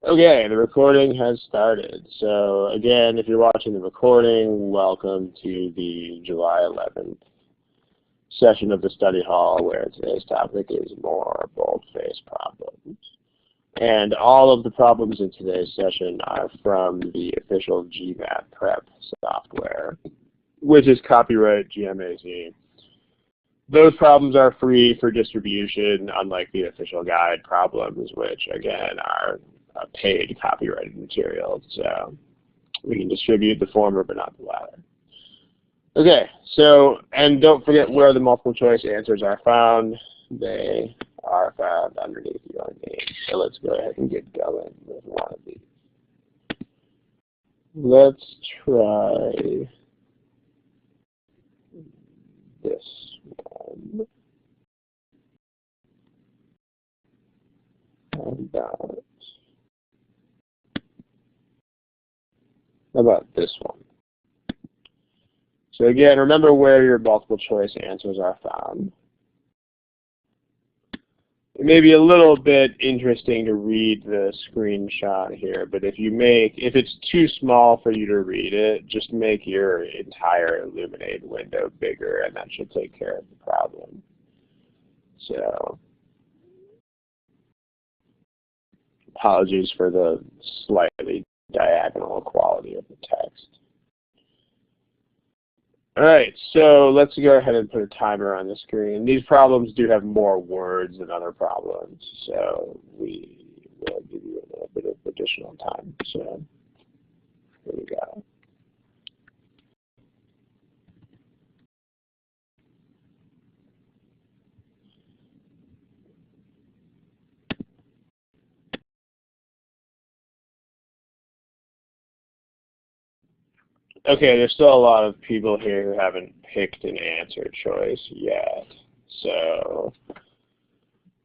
Okay, the recording has started. So again, if you're watching the recording, welcome to the July 11th session of the study hall, where today's topic is more boldface problems. And all of the problems in today's session are from the official GMAT prep software, which is copyright GMAC. Those problems are free for distribution, unlike the official guide problems, which again are paid copyrighted material. So we can distribute the former but not the latter. Okay, so, and don't forget where the multiple choice answers are found. They are found underneath your name. So let's go ahead and get going with one of these. Let's try this one. How about this one? So again, remember where your multiple choice answers are found. It may be a little bit interesting to read the screenshot here, but if it's too small for you to read it, just make your entire illuminated window bigger, and that should take care of the problem. So, apologies for the slightly diagonal quality of the text. All right, so let's go ahead and put a timer on the screen. These problems do have more words than other problems, so we will give you a little bit of additional time. So here we go. Okay, there's still a lot of people here who haven't picked an answer choice yet. So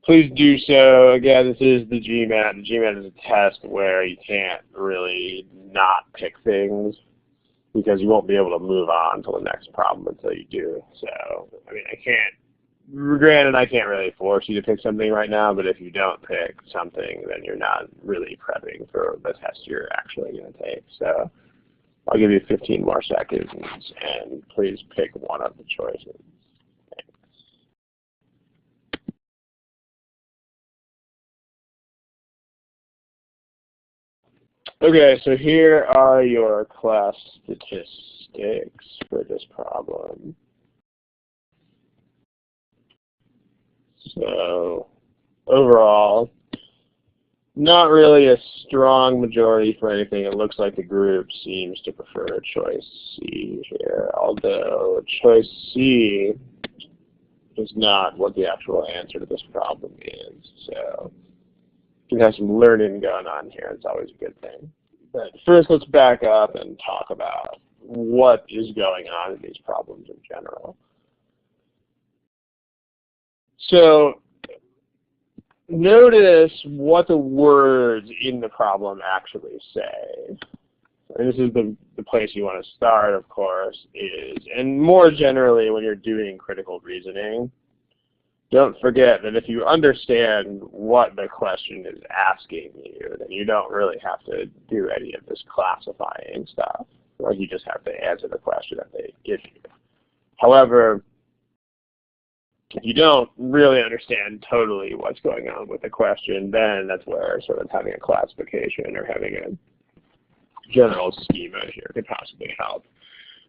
please do so. Again, this is the GMAT. The GMAT is a test where you can't really not pick things because you won't be able to move on to the next problem until you do. So, I mean, granted, I can't really force you to pick something right now, but if you don't pick something, then you're not really prepping for the test you're actually going to take. So I'll give you 15 more seconds, and please pick one of the choices. Thanks. Okay, so here are your class statistics for this problem. So overall, not really a strong majority for anything. It looks like the group seems to prefer choice C here, although choice C is not what the actual answer to this problem is. So you can have some learning going on here. It's always a good thing. But first, let's back up and talk about what is going on in these problems in general. So notice what the words in the problem actually say. And this is the place you want to start, of course, and more generally when you're doing critical reasoning, don't forget that if you understand what the question is asking you, then you don't really have to do any of this classifying stuff. Like, you just have to answer the question that they give you. However, if you don't really understand totally what's going on with the question, then that's where sort of having a classification or having a general schema here could possibly help.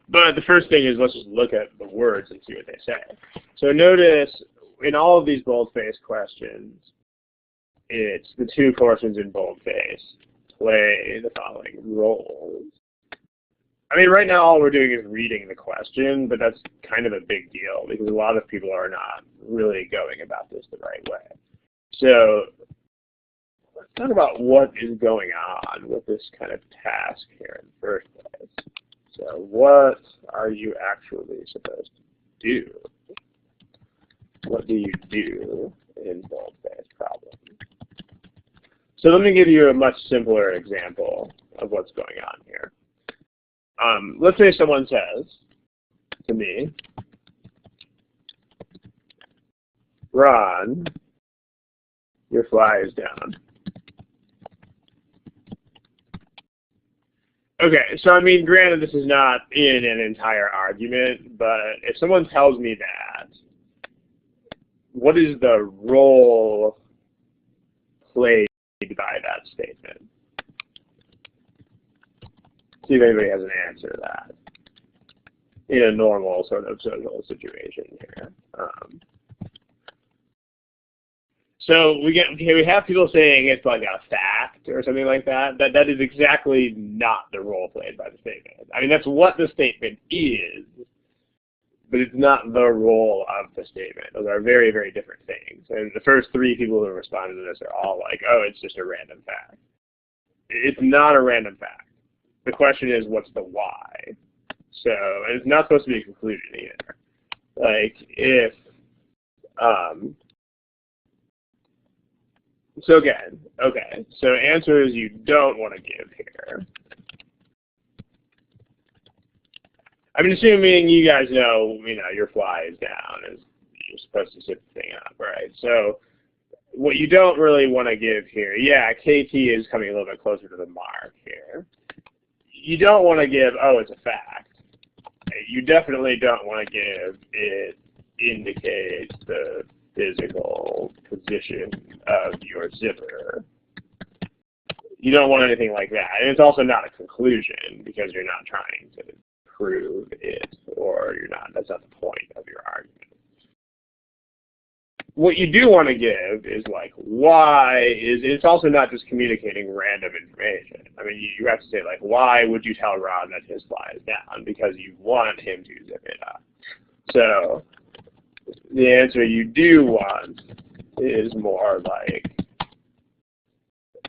But the first thing is, let's just look at the words and see what they say. So notice in all of these boldface questions, it's the two portions in boldface. Play the following roles. I mean, right now all we're doing is reading the question, but that's kind of a big deal because a lot of people are not really going about this the right way. So let's talk about what is going on with this kind of task here in the first place. So what are you actually supposed to do? What do you do in boldface problems? So let me give you a much simpler example of what's going on here. Let's say someone says to me, Ron, your fly is down. Okay, so I mean, granted, this is not in an entire argument, but if someone tells me that, what is the role played by that statement? See if anybody has an answer to that in a normal sort of social situation here. So we have people saying it's like a fact or something like that. That is exactly not the role played by the statement. I mean, that's what the statement is, but it's not the role of the statement. Those are very, very different things. And the first three people who responded to this are all like, oh, it's just a random fact. It's not a random fact. The question is, what's the why? So, and it's not supposed to be a conclusion either. Like, if, so again, okay, so answers you don't want to give here. I'm assuming you guys know, your fly is down, and you're supposed to sit the thing up, right? So what you don't really want to give here, yeah, KT is coming a little bit closer to the mark here. You don't want to give, oh, it's a fact. You definitely don't want to give it indicates the physical position of your zipper. You don't want anything like that. And it's also not a conclusion because you're not trying to prove it, or that's not the point of your argument. What you do want to give is like why it's also not just communicating random information. I mean, you have to say like, why would you tell Ron that his fly is down? Because you want him to zip it up. So the answer you do want is more like,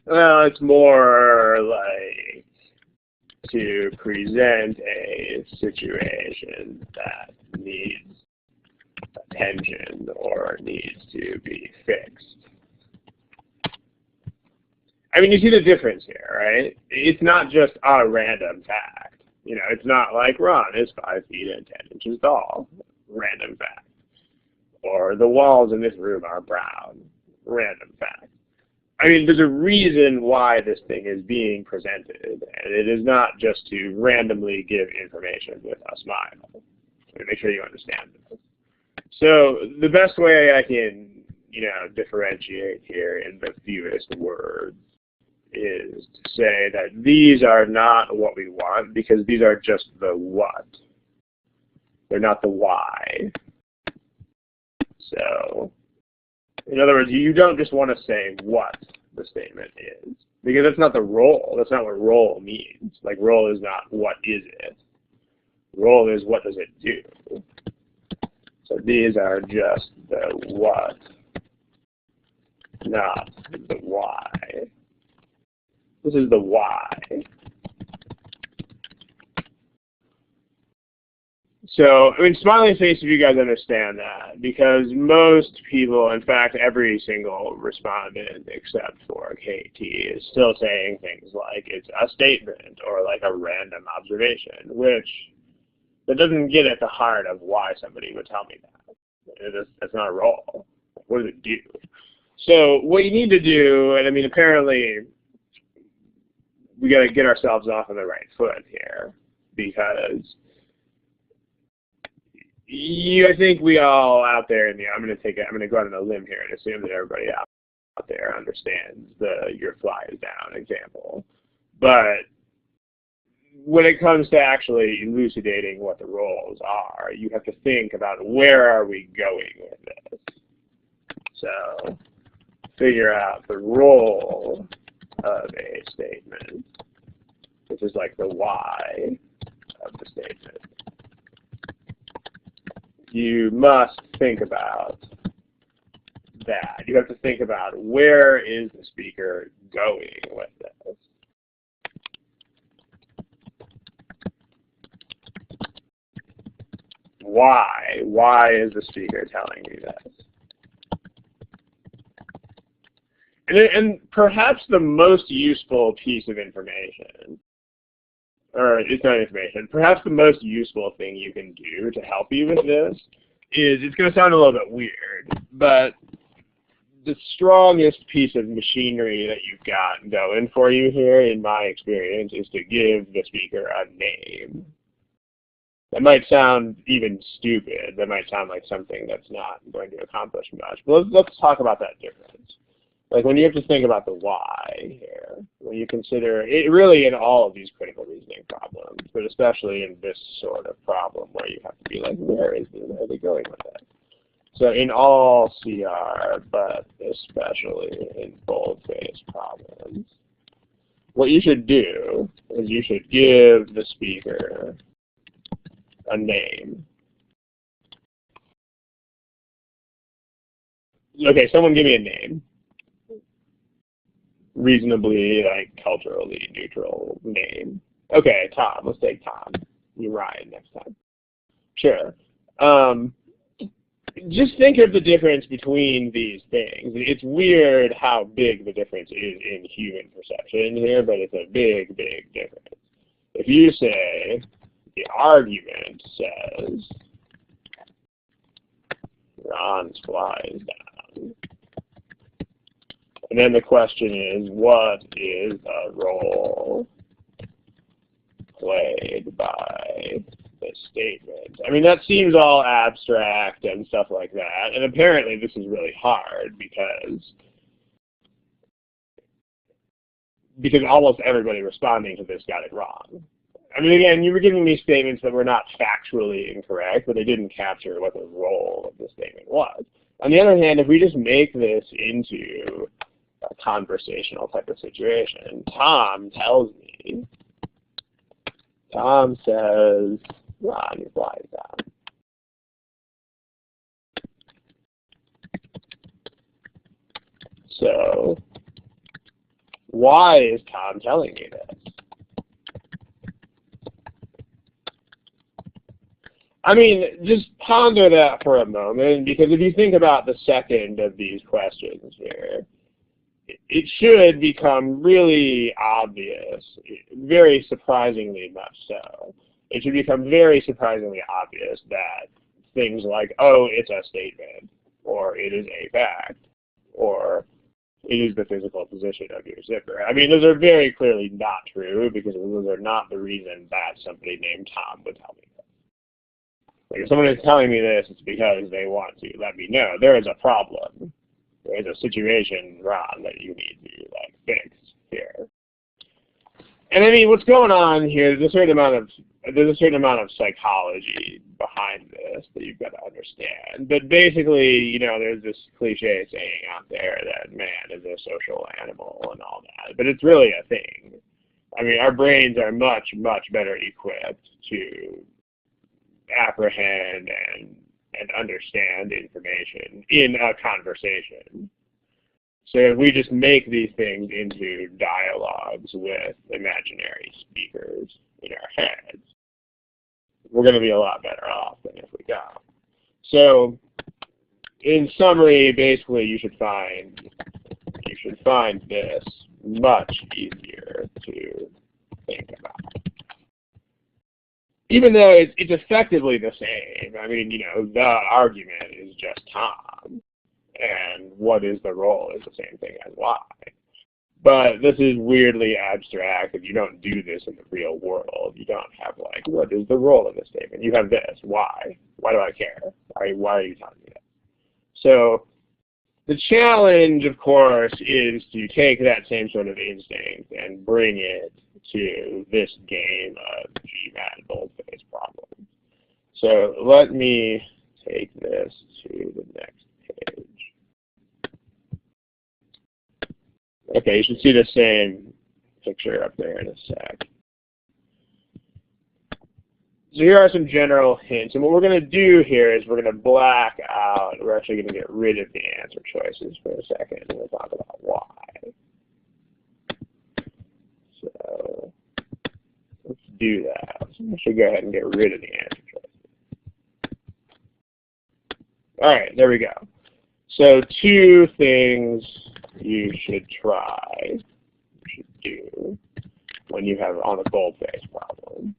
well, it's more like to present a situation that needs attention or needs to be fixed. I mean, you see the difference here, right? It's not just a random fact. It's not like Ron is 5 feet and 10 inches tall. Random fact. Or the walls in this room are brown. Random fact. I mean, there's a reason why this thing is being presented, and it is not just to randomly give information with a smile. So make sure you understand this. So the best way I can, differentiate here in the fewest words is to say that these are not what we want because these are just the what. They're not the why. So, in other words, you don't just want to say what the statement is because that's not the role. That's not what role means. Like, role is not what is it. Role is what does it do. So these are just the what, not the why. This is the why. So, I mean, smiling face, if you guys understand that, because most people, in fact, every single respondent except for KT is still saying things like it's a statement or like a random observation, which that doesn't get at the heart of why somebody would tell me that. That's not a role. What does it do? So what you need to do, and I mean, apparently we got to get ourselves off on the right foot here, because I think we all out there I'm going to go out on a limb here and assume that everybody out there understands the your fly is down example. But when it comes to actually elucidating what the roles are, you have to think about where are we going with this. So figure out the role of a statement, which is like the why of the statement. You must think about that. You have to think about where is the speaker going with this. Why? Why is the speaker telling me this? And perhaps the most useful piece of information, or it's not information, perhaps the most useful thing you can do to help you with this is, it's going to sound a little bit weird, but the strongest piece of machinery that you've got going for you here, in my experience, is to give the speaker a name. That might sound even stupid. That might sound like something that's not going to accomplish much. But let's talk about that difference. Like when you have to think about the why here, when you consider it really in all of these critical reasoning problems, but especially in this sort of problem where you have to be like, where are they going with it? So in all CR, but especially in boldface problems, what you should do is you should give the speaker a name. Okay, someone give me a name. Reasonably, like, culturally neutral name. Okay, Tom. Let's take Tom. You Ryan next time. Sure. Just think of the difference between these things. It's weird how big the difference is in human perception here, but it's a big, big difference. If you say, the argument says, Ron flies down. And then the question is, what is the role played by the statement? I mean, that seems all abstract and stuff like that. And apparently this is really hard because almost everybody responding to this got it wrong. I mean, again, you were giving me statements that were not factually incorrect, but they didn't capture what the role of the statement was. On the other hand, if we just make this into a conversational type of situation, Tom says, Ron flies down. So, why is Tom telling me this? I mean, just ponder that for a moment, because if you think about the second of these questions here, it should become really obvious, very surprisingly much so. It should become very surprisingly obvious that things like, oh, it's a statement, or it is a fact, or it is the physical position of your zipper. I mean, those are very clearly not true, because those are not the reason that somebody named Tom would tell me this. Like, if someone is telling me this, it's because they want to let me know there is a problem. There is a situation, Ron, that you need to like fix here. And I mean, what's going on here? There's a certain amount of psychology behind this that you've got to understand. But basically, you know, there's this cliche saying out there that man is a social animal and all that. But it's really a thing. I mean, our brains are much, much better equipped to apprehend and understand information in a conversation. So if we just make these things into dialogues with imaginary speakers in our heads, we're going to be a lot better off than if we don't. So in summary, basically you should find this much easier to think about. Even though it's effectively the same. I mean, you know, the argument is just Tom, and what is the role is the same thing as why. But this is weirdly abstract, and you don't do this in the real world. You don't have, like, what is the role of this statement? You have this. Why? Why do I care? Why are you telling me that? So the challenge, of course, is to take that same sort of instinct and bring it to this game of GMAT boldface problem. So let me take this to the next page. Okay, you should see the same picture up there in a sec. So here are some general hints. And what we're going to do here is we're going to black out. We're actually going to get rid of the answer choices for a second, and we'll talk about why. So let's do that. So I should go ahead and get rid of the answer choices. All right, there we go. So two things you should do when you have on a boldface problem.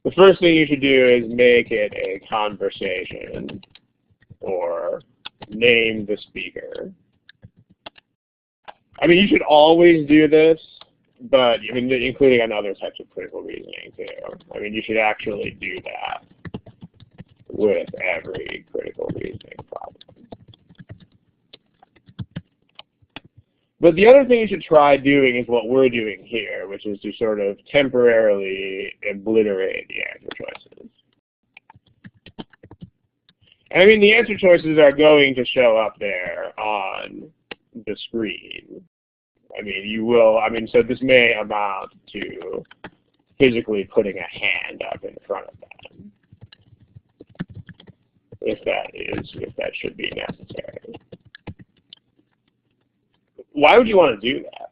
The first thing you should do is make it a conversation or name the speaker. I mean, you should always do this, but I mean, including on other types of critical reasoning too. I mean, you should actually do that with every critical reasoning problem. But the other thing you should try doing is what we're doing here, which is to sort of temporarily obliterate the answer choices. And I mean, the answer choices are going to show up there on the screen. I mean, you will, I mean, so this may amount to physically putting a hand up in front of them, if that should be necessary. Why would you want to do that?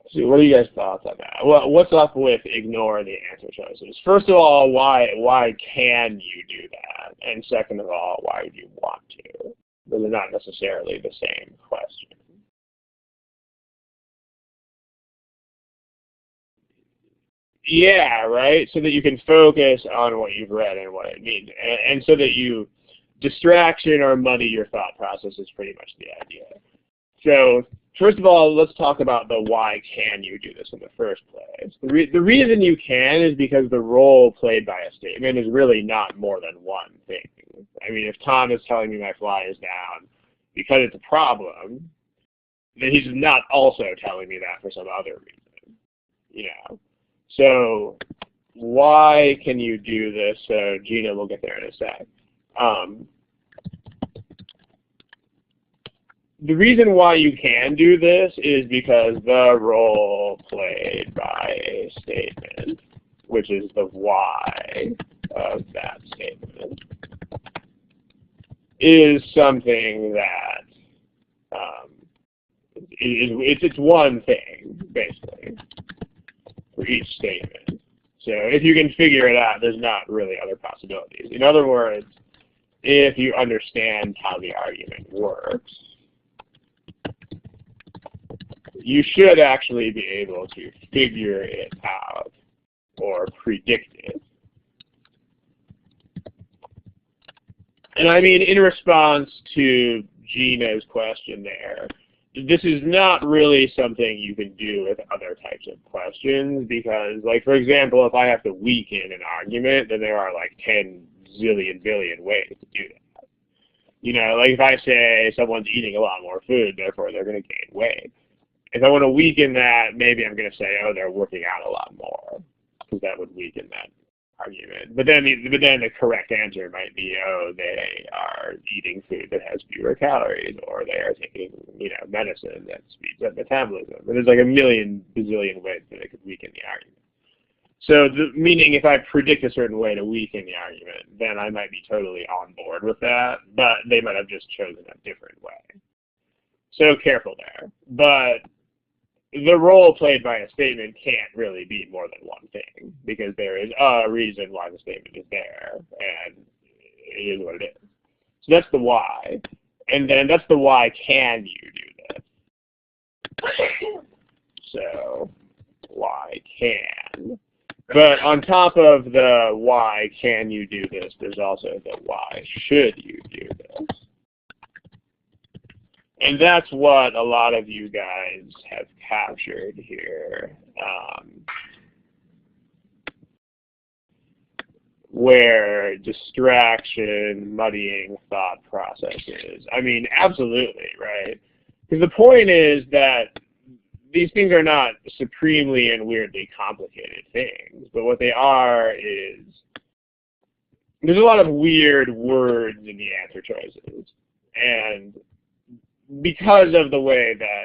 So what are you guys' thoughts on that? Well, what's up with ignore the answer choices? First of all, why can you do that? And second of all, why would you want to? Those are not necessarily the same question. Yeah, right? So that you can focus on what you've read and what it means. And so that you distraction or muddy your thought process is pretty much the idea. So first of all, let's talk about the why can you do this in the first place. The reason you can is because the role played by a statement is really not more than one thing. I mean, if Tom is telling me my fly is down because it's a problem, then he's not also telling me that for some other reason. You know. So why can you do this? So Gina will get there in a sec. The reason why you can do this is because the role played by a statement, which is the why of that statement, is something that it's one thing, basically, for each statement. So if you can figure it out, there's not really other possibilities. In other words, if you understand how the argument works, you should actually be able to figure it out or predict it. And I mean, in response to Gina's question there, this is not really something you can do with other types of questions because, like, for example, if I have to weaken an argument, then there are like 10 zillion billion ways to do that. You know, like if I say someone's eating a lot more food, therefore they're going to gain weight. If I want to weaken that, maybe I'm going to say, oh, they're working out a lot more, because that would weaken that argument. But then the correct answer might be, oh, they are eating food that has fewer calories, or they are taking, you know, medicine that speeds up metabolism. But there's like a million bazillion ways that it could weaken the argument. So meaning if I predict a certain way to weaken the argument, then I might be totally on board with that, but they might have just chosen a different way. So careful there. But the role played by a statement can't really be more than one thing, because there is a reason why the statement is there, and it is what it is. So that's the why. And then that's the why can you do this. So why can. But on top of the why can you do this, there's also the why should you do this. And that's what a lot of you guys have captured here, where distraction, muddying thought processes. I mean, absolutely, right? Because the point is that these things are not supremely and weirdly complicated things, but what they are is, there's a lot of weird words in the answer choices. And because of the way that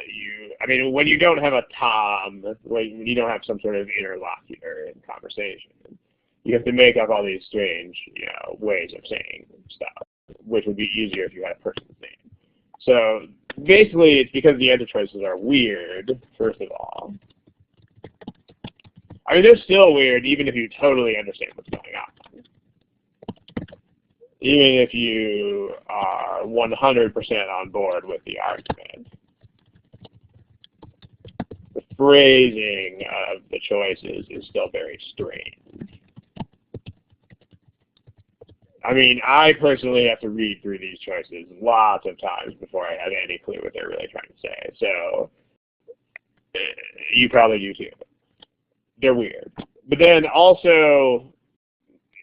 I mean, when you don't have a Tom, when you don't have some sort of interlocutor in conversation, you have to make up all these strange, you know, ways of saying stuff, which would be easier if you had a person's name. So basically, it's because the answer choices are weird, first of all. I mean, they're still weird even if you totally understand what's going on. Even if you are 100% on board with the argument. The phrasing of the choices is still very strange. I mean, I personally have to read through these choices lots of times before I have any clue what they're really trying to say. So you probably do too. They're weird. But then also,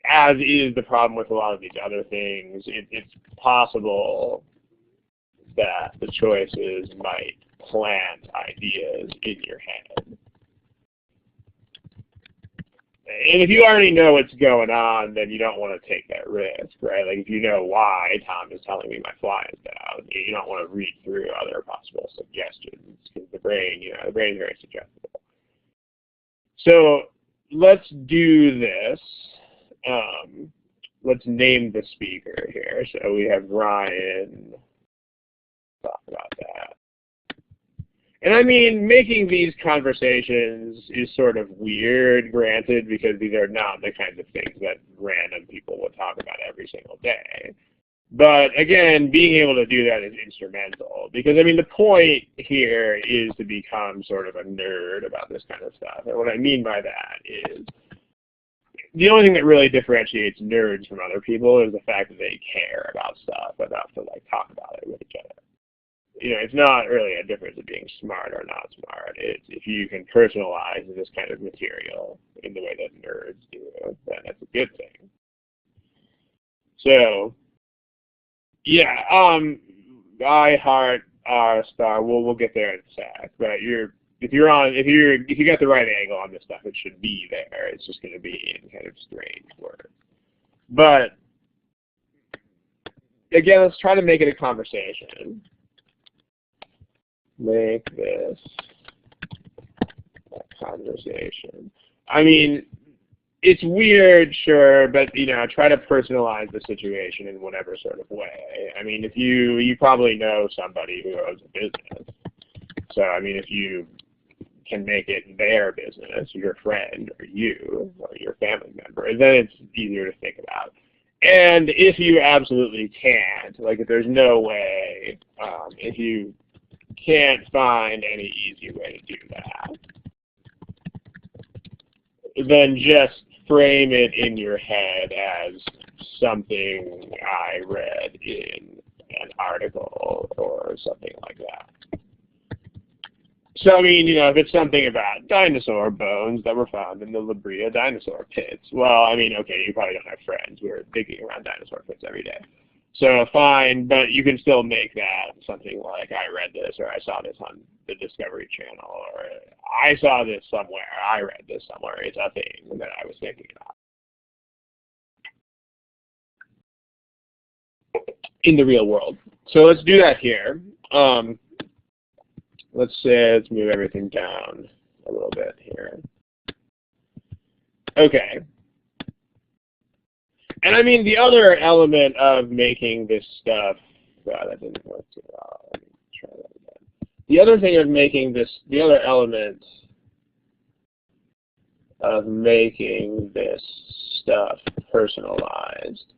as is the problem with a lot of these other things, it's possible that the choices might plant ideas in your head. And if you already know what's going on, then you don't want to take that risk, right? Like if you know why Tom is telling me my fly is down, you don't want to read through other possible suggestions because the brain, the brain is very suggestible. So let's do this. Let's name the speaker here. So we have Ryan. Talk about that. And I mean, making these conversations is sort of weird, granted, because these are not the kinds of things that random people would talk about every single day. But again, being able to do that is instrumental, because I mean, the point here is to become sort of a nerd about this kind of stuff. And what I mean by that is, the only thing that really differentiates nerds from other people is the fact that they care about stuff enough to like talk about it with each other. It's not really a difference of being smart or not smart. It's if you can personalize this kind of material in the way that nerds do, then that's a good thing. So, yeah, I heart R star. We'll get there in a sec. But if you got the right angle on this stuff, it should be there. It's just going to be in kind of strange words. But again, let's try to make it a conversation. Make this a conversation. I mean, it's weird, sure, but try to personalize the situation in whatever sort of way. I mean, if you probably know somebody who owns a business. So I mean, if you can make it their business, your friend or you or your family member, then it's easier to think about. And if you absolutely can't, like if there's no way, if you can't find any easy way to do that, then just frame it in your head as something I read in an article or something like that. So, I mean, if it's something about dinosaur bones that were found in the La Brea dinosaur pits, well, I mean, okay, you probably don't have friends who are digging around dinosaur pits every day. So fine, but you can still make that something like, I read this, or I saw this on the Discovery Channel, or I saw this somewhere, I read this somewhere. It's a thing that I was thinking about in the real world. So let's do that here. Let's move everything down a little bit here. Okay. And I mean, the other element of making this stuff, that didn't work too well. Let me try that again. The other element of making this stuff personalized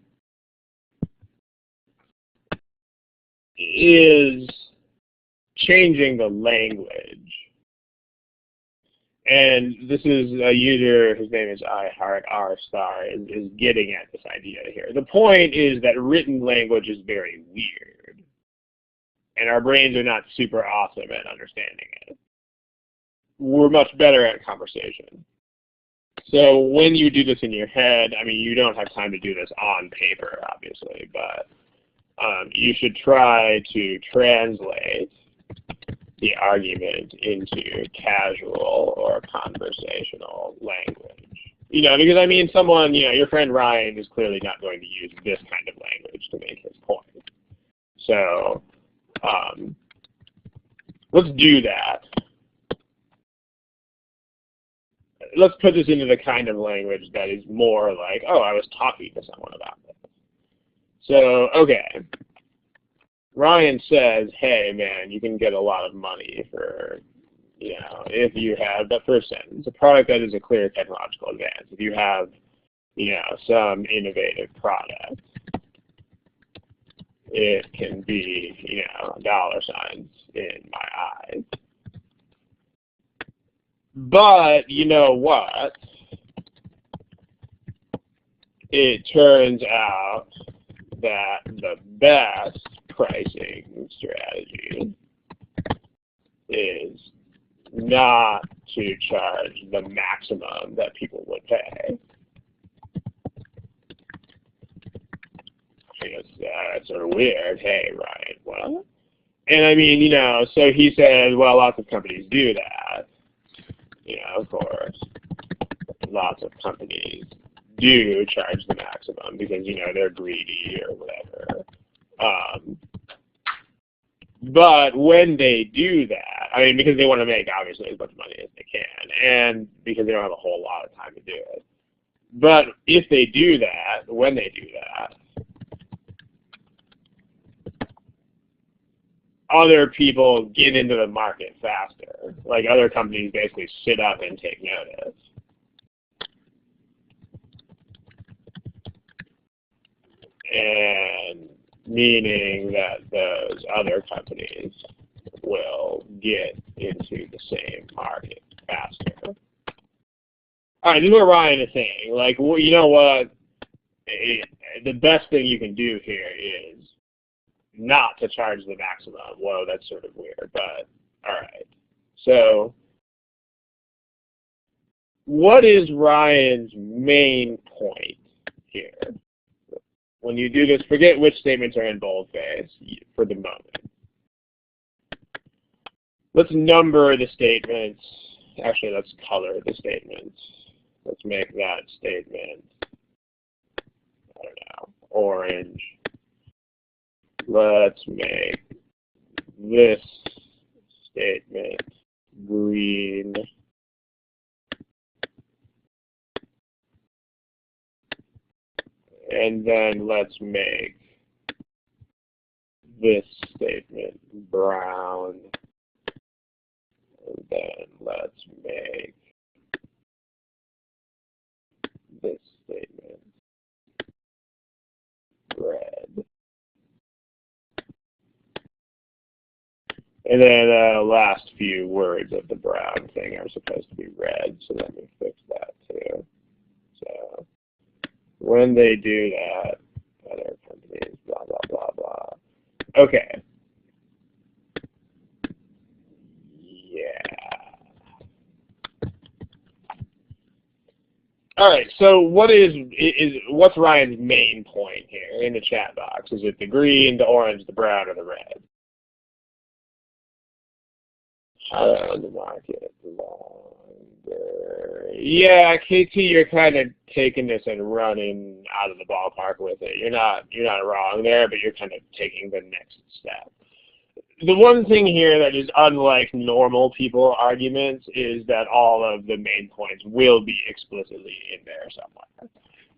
is changing the language. And this is a user whose name is iHeartRstar is getting at this idea here. The point is that written language is very weird, and our brains are not super awesome at understanding it. We're much better at conversation. So when you do this in your head, I mean, you don't have time to do this on paper, obviously, but you should try to translate the argument into casual or conversational language. Because I mean, your friend Ryan is clearly not going to use this kind of language to make his point. So let's do that. Let's put this into the kind of language that is more like, oh, I was talking to someone about this. So, okay. Ryan says, hey, man, you can get a lot of money for, if you have, that first sentence, a product that is a clear technological advance. If you have, some innovative product, it can be, dollar signs in my eyes. But you know what? it turns out that the best pricing strategy is not to charge the maximum that people would pay. I guess that's sort of weird. Hey, Ryan, what? And I mean, so he said, well, lots of companies do that. Of course, lots of companies do charge the maximum because, they're greedy or whatever. But when they do that, I mean, because they want to make, obviously, as much money as they can, and because they don't have a whole lot of time to do it. But if they do that, when they do that, other people get into the market faster. Like, other companies basically sit up and take notice. And meaning that those other companies will get into the same market faster. All right, this is what Ryan is saying. Like, well, you know what? The best thing you can do here is not to charge the maximum. Whoa, that's sort of weird, but all right. So what is Ryan's main point here? When you do this, forget which statements are in boldface for the moment. Let's number the statements. Actually, let's color the statements. Let's make that statement, I don't know, orange. Let's make this statement green. And then let's make this statement brown. And then let's make this statement red. And then the last few words of the brown thing are supposed to be red, so let me fix that too. So when they do that, other companies, blah, blah, blah, blah. Okay. Yeah. All right, so what's Ryan's main point here in the chat box? Is it the green, the orange, the brown, or the red? On the market longer. Yeah, KT, you're kind of taking this and running out of the ballpark with it. You're not wrong there, but you're kind of taking the next step. The one thing here that is unlike normal people arguments is that all of the main points will be explicitly in there somewhere.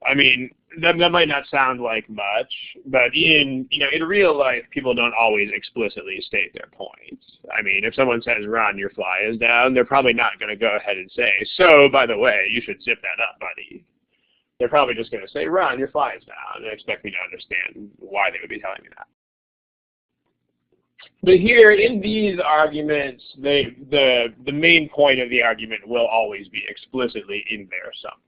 I mean, that might not sound like much, but in real life, people don't always explicitly state their points. I mean, if someone says, "Ron, your fly is down," they're probably not going to go ahead and say, "So, by the way, you should zip that up, buddy." They're probably just going to say, "Ron, your fly is down," and expect me to understand why they would be telling me that. But here, in these arguments, the main point of the argument will always be explicitly in there somewhere.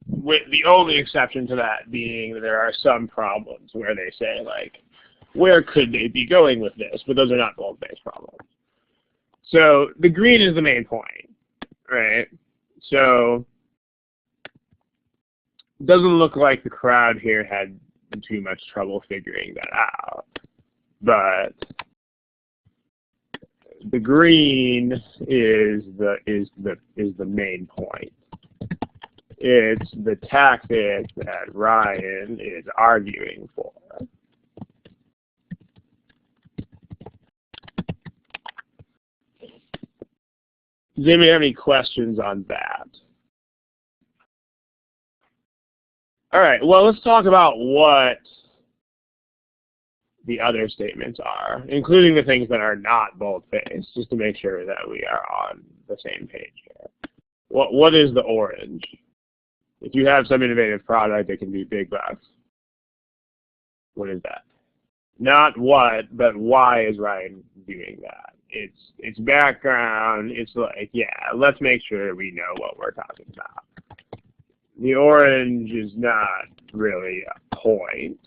With the only exception to that being that there are some problems where they say, like, where could they be going with this? But those are not boldface problems. So the green is the main point, right? So it doesn't look like the crowd here had too much trouble figuring that out. But the green is the main point. It's the tactic that Ryan is arguing for. Does anybody have any questions on that? All right, well, let's talk about what the other statements are, including the things that are not boldface, just to make sure that we are on the same page here. What is the orange? If you have some innovative product that can do big bucks, what is that? Not what, but why is Ryan doing that? It's background. It's like, yeah, let's make sure we know what we're talking about. The orange is not really a point.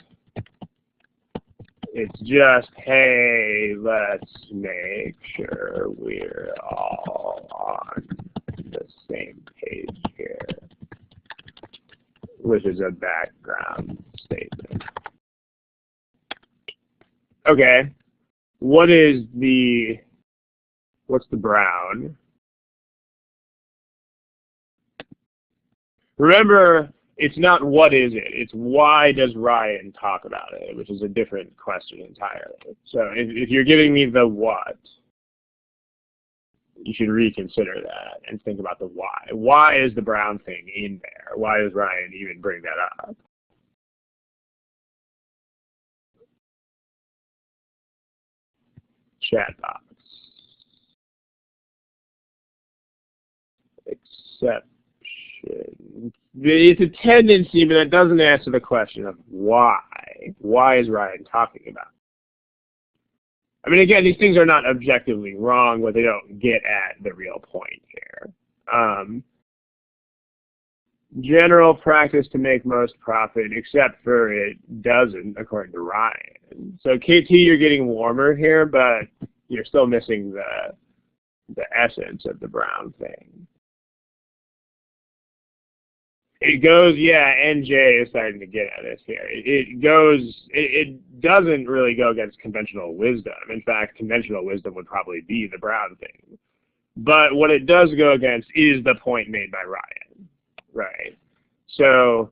It's just, hey, let's make sure we're all on the same page here, which is a background statement. Okay, what's the brown? Remember, it's not what is it, it's why does Ryan talk about it, which is a different question entirely. So if you're giving me the what, you should reconsider that and think about the why. Why is the brown thing in there? Why does Ryan even bring that up? Chat box. Exception. It's a tendency, but that doesn't answer the question of why. Why is Ryan talking about it? I mean, again, these things are not objectively wrong, but they don't get at the real point here. General practice to make most profit, except for it doesn't, according to Ryan. So KT, you're getting warmer here, but you're still missing the essence of the brown thing. It goes, yeah, NJ is starting to get at this here. It doesn't really go against conventional wisdom. In fact, conventional wisdom would probably be the brown thing. But what it does go against is the point made by Ryan, right? So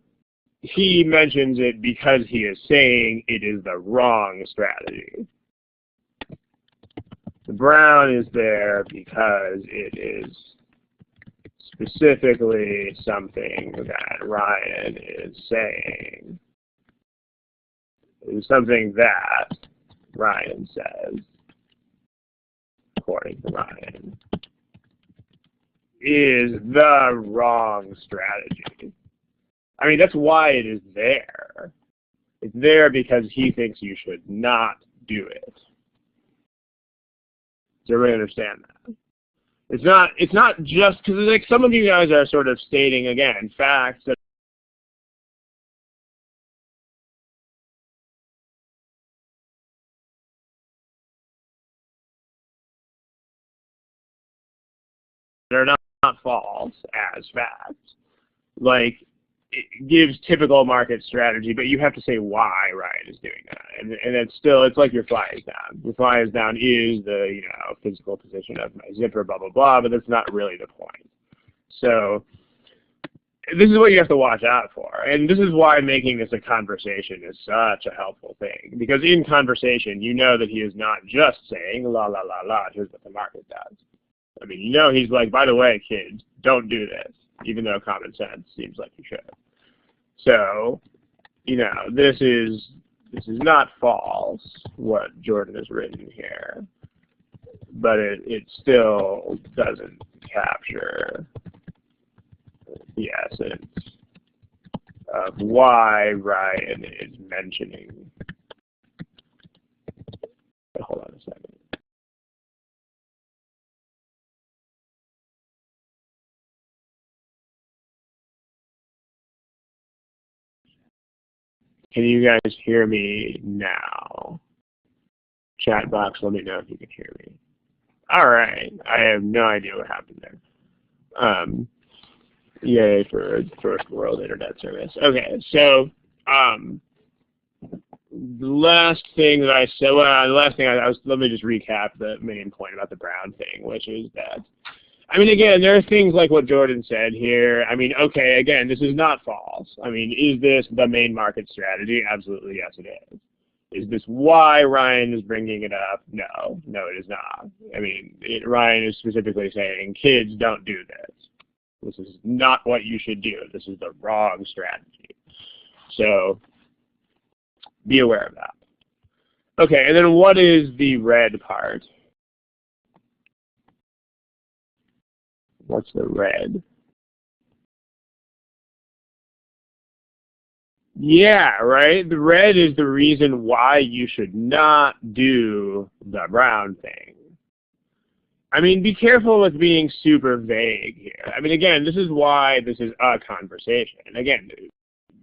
he mentions it because he is saying it is the wrong strategy. The brown is there because it is specifically something that Ryan is saying. It is something that Ryan says, according to Ryan, is the wrong strategy. I mean, that's why it is there. It's there because he thinks you should not do it. Does everybody understand that? It's not just because like some of you guys are sort of stating again facts that are not false as facts. Like it gives typical market strategy, but you have to say why Ryan is doing that, and it's still, it's like your fly is down. Your fly is down is the physical position of my zipper, blah blah blah, but that's not really the point. So this is what you have to watch out for, and this is why making this a conversation is such a helpful thing, because in conversation you know that he is not just saying la la la la, here's what the market does. I mean, he's like, by the way, kids, don't do this, even though common sense seems like you should. So, this is not false, what Jordan has written here, but it still doesn't capture the essence of why Ryan is mentioning. Hold on a second. Can you guys hear me now? Chat box, let me know if you can hear me. All right, I have no idea what happened there. Yay for first world internet service. Okay, so the last thing that I said, let me just recap the main point about the brown thing, which is that, I mean, again, there are things like what Jordan said here. I mean, okay, again, this is not false. I mean, is this the main market strategy? Absolutely, yes, it is. Is this why Ryan is bringing it up? No, it is not. I mean, Ryan is specifically saying, kids, don't do this. This is not what you should do. This is the wrong strategy. So be aware of that. Okay, and then what is the red part? What's the red? Yeah, right? The red is the reason why you should not do the brown thing. I mean, be careful with being super vague here. I mean, again, this is why this is a conversation. Again,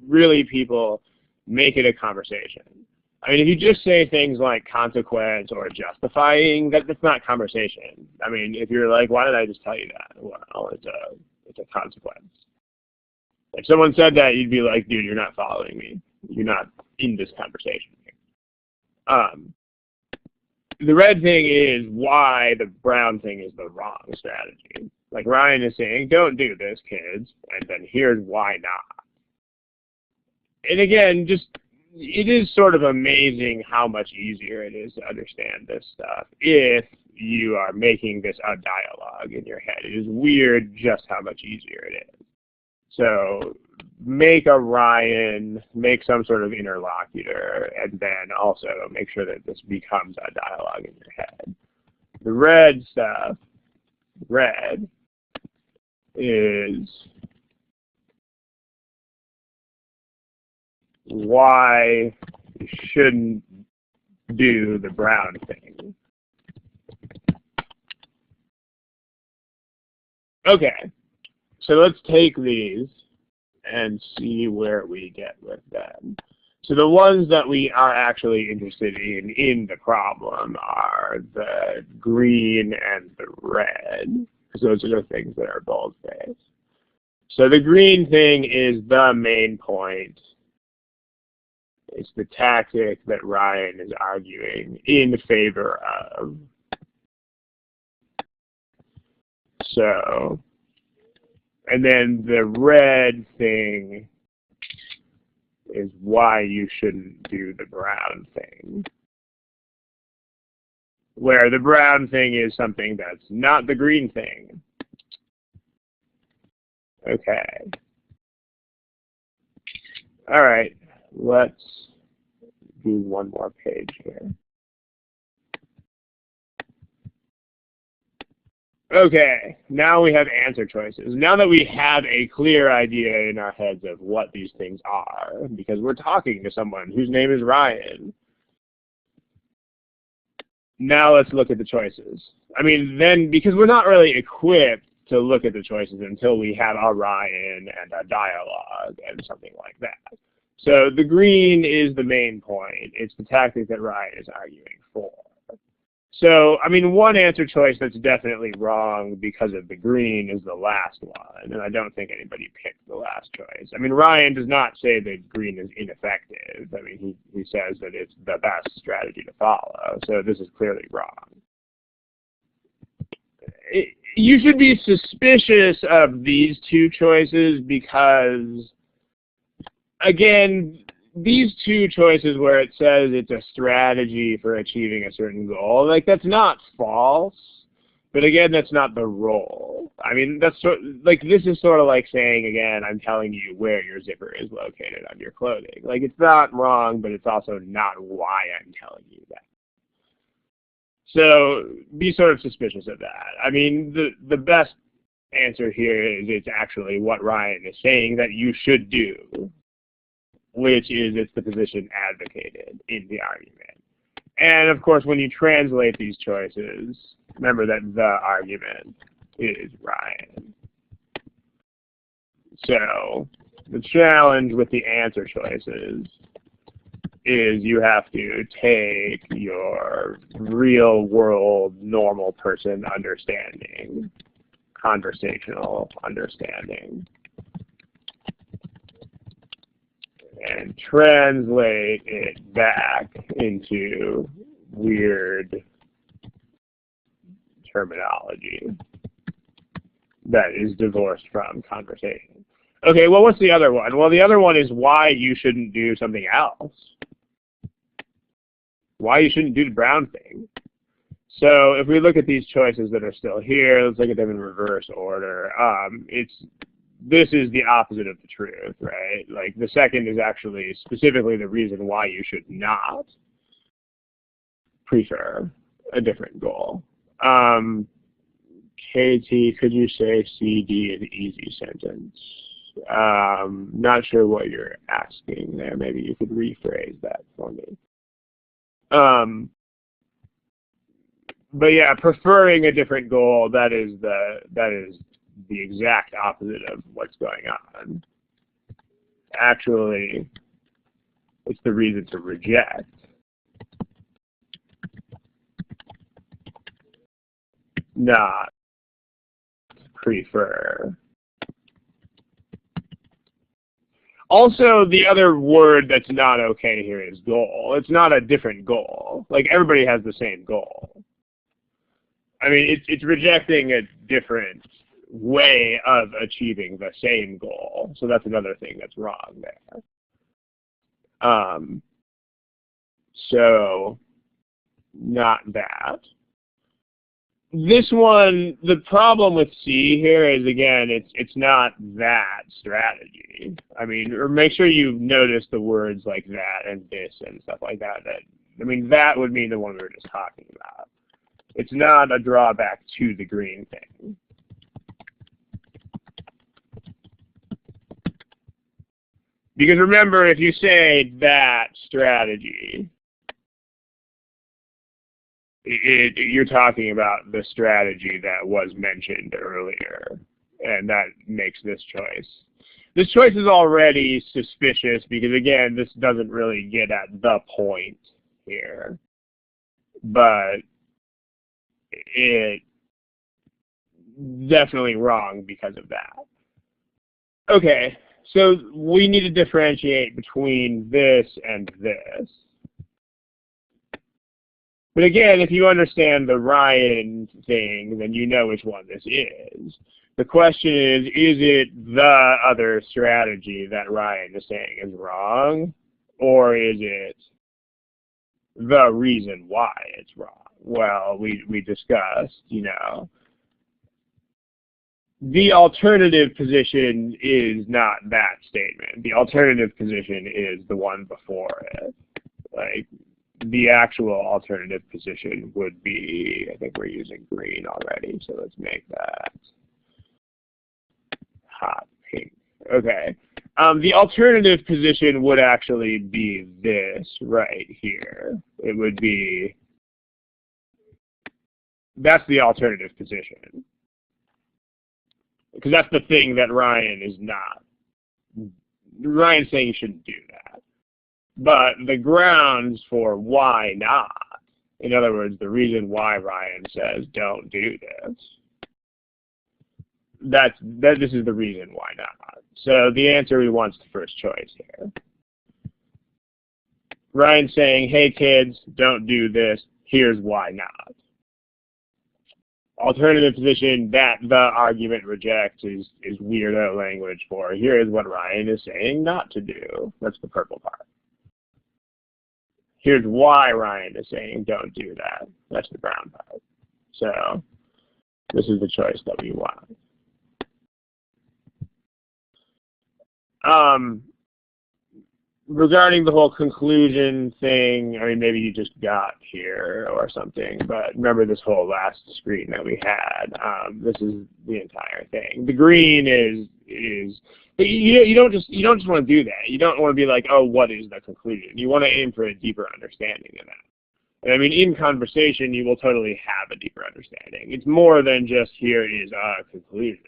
really people make it a conversation. I mean, if you just say things like consequence or justifying, that's not conversation. I mean, if you're like, why did I just tell you that? Well, it's a consequence. If someone said that, you'd be like, dude, you're not following me. You're not in this conversation here. The red thing is why the brown thing is the wrong strategy. Like Ryan is saying, don't do this, kids, and then here's why not. And again, it is sort of amazing how much easier it is to understand this stuff if you are making this a dialogue in your head. It is weird just how much easier it is. So make a Ryan, make some sort of interlocutor, and then also make sure that this becomes a dialogue in your head. The red stuff, red, is why you shouldn't do the brown thing. Okay. So let's take these and see where we get with them. So the ones that we are actually interested in the problem are the green and the red, because those are the things that are boldface. So the green thing is the main point. It's the tactic that Ryan is arguing in favor of. So, and then the red thing is why you shouldn't do the brown thing. Where the brown thing is something that's not the green thing. Okay. All right, let's do one more page here. Okay, now we have answer choices. Now that we have a clear idea in our heads of what these things are, because we're talking to someone whose name is Ryan, now let's look at the choices. I mean, then, because we're not really equipped to look at the choices until we have a Ryan and a dialogue and something like that. So the green is the main point. It's the tactic that Ryan is arguing for. So, I mean, one answer choice that's definitely wrong because of the green is the last one, and I don't think anybody picked the last choice. I mean, Ryan does not say that green is ineffective. I mean, he says that it's the best strategy to follow, so this is clearly wrong. You should be suspicious of these two choices because, again, these two choices where it says it's a strategy for achieving a certain goal, like, that's not false, but again, that's not the role. I mean, that's like, this is sort of like saying, again, I'm telling you where your zipper is located on your clothing. Like, it's not wrong, but it's also not why I'm telling you that. So be sort of suspicious of that. I mean, the best answer here is it's actually what Ryan is saying that you should do, which is it's the position advocated in the argument. And of course, when you translate these choices, remember that the argument is Ryan. So the challenge with the answer choices is you have to take your real world normal person understanding, conversational understanding, and translate it back into weird terminology that is divorced from conversation. Okay, well, what's the other one? Well, the other one is why you shouldn't do something else. Why you shouldn't do the brown thing. So if we look at these choices that are still here, let's look at them in reverse order. This is the opposite of the truth, right? Like, the second is actually specifically the reason why you should not prefer a different goal. KT, could you say CD is easy sentence? Not sure what you're asking there. Maybe you could rephrase that for me. But yeah, preferring a different goal, that is the exact opposite of what's going on. Actually, it's the reason to reject, not prefer. Also, the other word that's not okay here is goal. It's not a different goal. Like, everybody has the same goal. I mean, it's rejecting a different way of achieving the same goal. So that's another thing that's wrong there. So, not that. This one, the problem with C here is, again, it's not that strategy. I mean, or make sure you notice the words like that and this and stuff like that. I mean, that would mean the one we were just talking about. It's not a drawback to the green thing. Because remember, if you say that strategy, you're talking about the strategy that was mentioned earlier, and that makes this choice. This choice is already suspicious because, again, this doesn't really get at the point here, but it's definitely wrong because of that. Okay, so we need to differentiate between this and this. But again, if you understand the Ryan thing, then you know which one this is. The question is it the other strategy that Ryan is saying is wrong, or is it the reason why it's wrong? Well, we discussed, you know, the alternative position is not that statement. The alternative position is the one before it. Like, the actual alternative position would be, I think we're using green already, so let's make that hot pink. Okay. The alternative position would actually be this right here. It would be, that's the alternative position. Because that's the thing that Ryan is not. Ryan's saying you shouldn't do that. But the grounds for why not, in other words, the reason why Ryan says don't do this, this is the reason why not. So the answer we want is the first choice here. Ryan's saying, hey kids, don't do this, here's why not. Alternative position that the argument rejects is weirdo language for here is what Ryan is saying not to do. That's the purple part. Here's why Ryan is saying don't do that. That's the brown part. So this is the choice that we want. Regarding the whole conclusion thing, I mean, maybe you just got here or something, but remember this whole last screen that we had. This is the entire thing. The green is but you don't just want to do that. You don't want to be like, oh, what is the conclusion? You want to aim for a deeper understanding of that. And I mean, in conversation, you will totally have a deeper understanding. It's more than just here is a conclusion.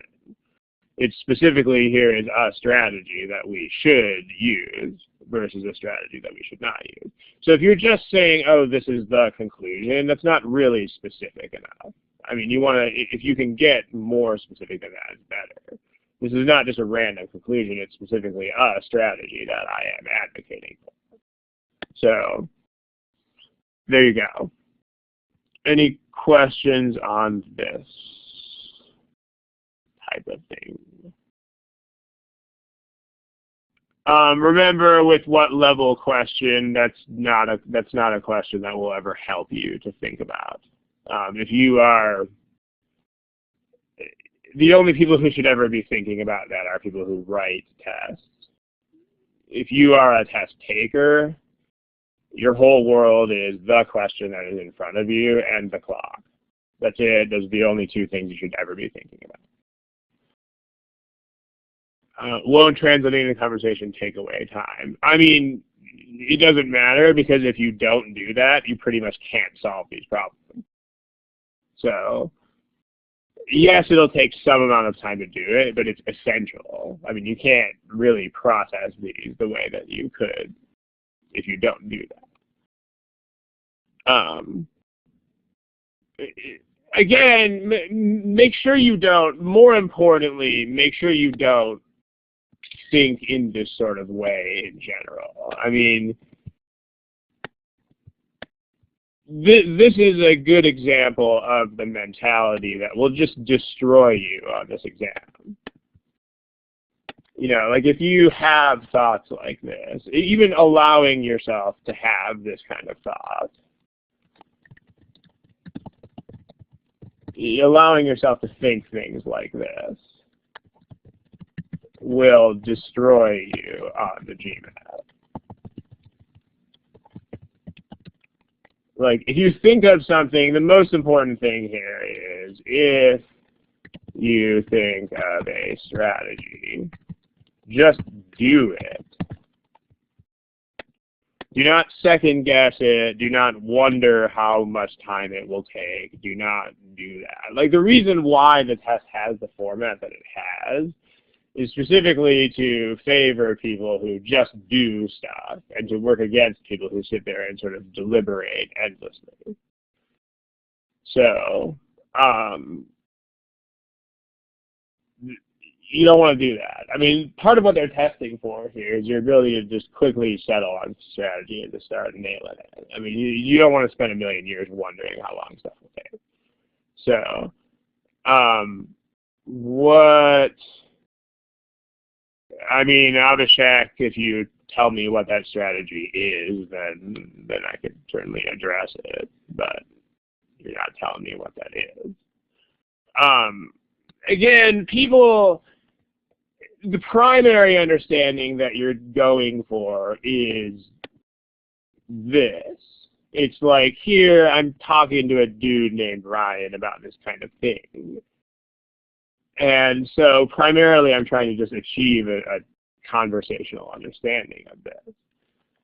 It's specifically here is a strategy that we should use versus a strategy that we should not use. So if you're just saying, oh, this is the conclusion, that's not really specific enough. I mean, you want to, if you can get more specific than that, it's better. This is not just a random conclusion, it's specifically a strategy that I am advocating for. So, there you go. Any questions on this type of thing? Remember, with what level question, that's not a question that will ever help you to think about. If you are, the only people who should ever be thinking about that are people who write tests. If you are a test taker, your whole world is the question that is in front of you and the clock. That's it. Those are the only two things you should ever be thinking about. Won't translating the conversation take away time? I mean, it doesn't matter because if you don't do that, you pretty much can't solve these problems. So yes, it'll take some amount of time to do it, but it's essential. I mean, you can't really process these the way that you could if you don't do that. Again, make sure you don't, more importantly, make sure you don't think in this sort of way in general. I mean, this is a good example of the mentality that will just destroy you on this exam. You know, like if you have thoughts like this, even allowing yourself to have this kind of thought, allowing yourself to think things like this will destroy you on the GMAT. Like, if you think of something, the most important thing here is if you think of a strategy, just do it. Do not second guess it. Do not wonder how much time it will take. Do not do that. Like, the reason why the test has the format that it has is specifically to favor people who just do stuff and to work against people who sit there and sort of deliberate endlessly. So, you don't want to do that. I mean, part of what they're testing for here is your ability to just quickly settle on strategy and to start nailing it. I mean, you don't want to spend a million years wondering how long stuff will take. So, I mean, Abhishek, if you tell me what that strategy is, then I could certainly address it, but you're not telling me what that is. Again, the primary understanding that you're going for is this. It's like, here, I'm talking to a dude named Ryan about this kind of thing. And so primarily I'm trying to just achieve a conversational understanding of this.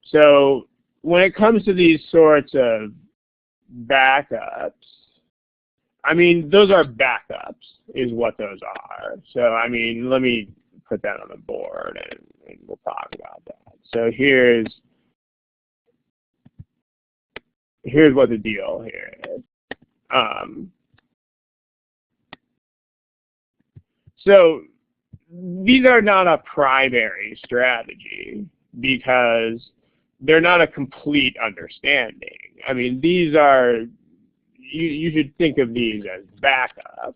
So when it comes to these sorts of backups, I mean, those are backups is what those are. So, I mean, let me put that on the board and we'll talk about that. So here's what the deal here is. So these are not a primary strategy because they're not a complete understanding. I mean, these are, you should think of these as backups.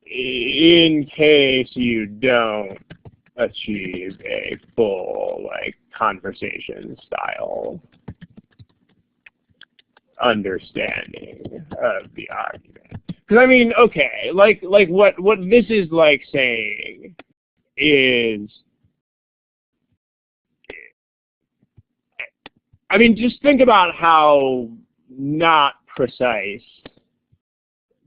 In case you don't achieve a full, like, conversation style understanding of the argument. Because I mean, okay, like what this is like saying is, I mean, just think about how not precise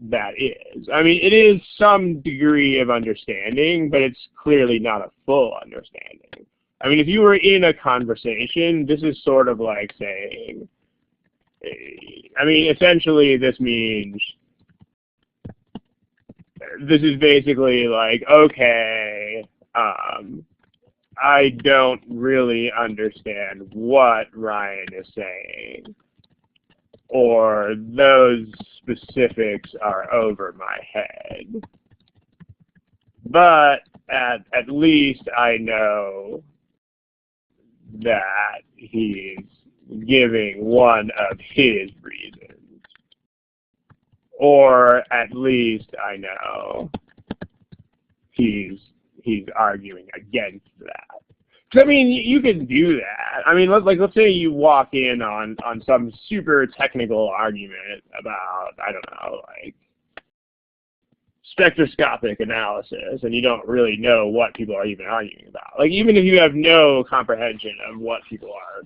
that is. I mean, it is some degree of understanding, but it's clearly not a full understanding. I mean, if you were in a conversation, this is sort of like saying, I mean, essentially this means, this is basically like, okay, I don't really understand what Ryan is saying, or those specifics are over my head. But at least I know that he's giving one of his reasons. Or at least I know he's arguing against that. I mean, you can do that. I mean, let's say you walk in on some super technical argument about, I don't know, like spectroscopic analysis, and you don't really know what people are even arguing about. Like, even if you have no comprehension of what people are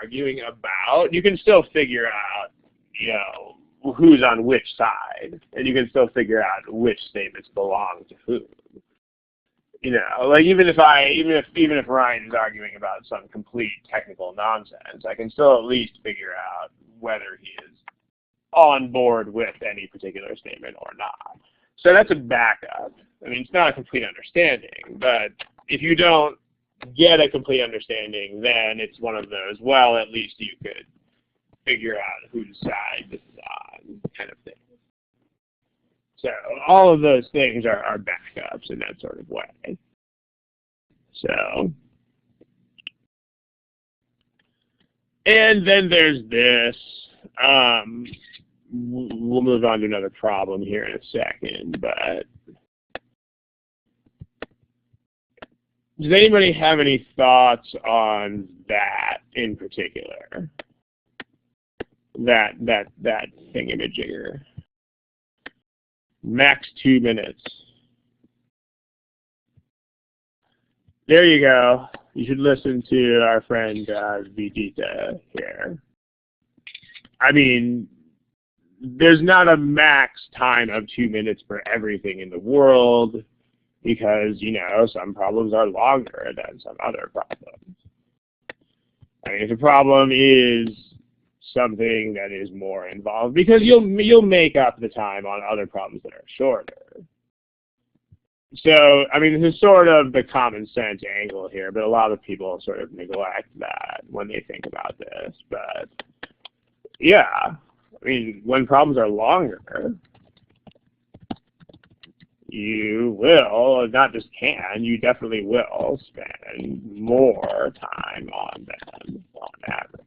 arguing about, you can still figure out, you know, who's on which side, and you can still figure out which statements belong to whom. You know, like even if Ryan is arguing about some complete technical nonsense, I can still at least figure out whether he is on board with any particular statement or not. So that's a backup. I mean, it's not a complete understanding, but if you don't get a complete understanding, then it's one of those, well, at least you could figure out whose side this is on kind of thing. So all of those things are backups in that sort of way. So, and then there's this. We'll move on to another problem here in a second, but does anybody have any thoughts on that in particular? That thingamajigger. Max 2 minutes. There you go. You should listen to our friend Vidita here. I mean, there's not a max time of 2 minutes for everything in the world because, you know, some problems are longer than some other problems. I mean, if a problem is something that is more involved, because you'll make up the time on other problems that are shorter. So, I mean, this is sort of the common sense angle here, but a lot of people sort of neglect that when they think about this. But, yeah, I mean, when problems are longer, you will, not just can, you definitely will spend more time on them on average.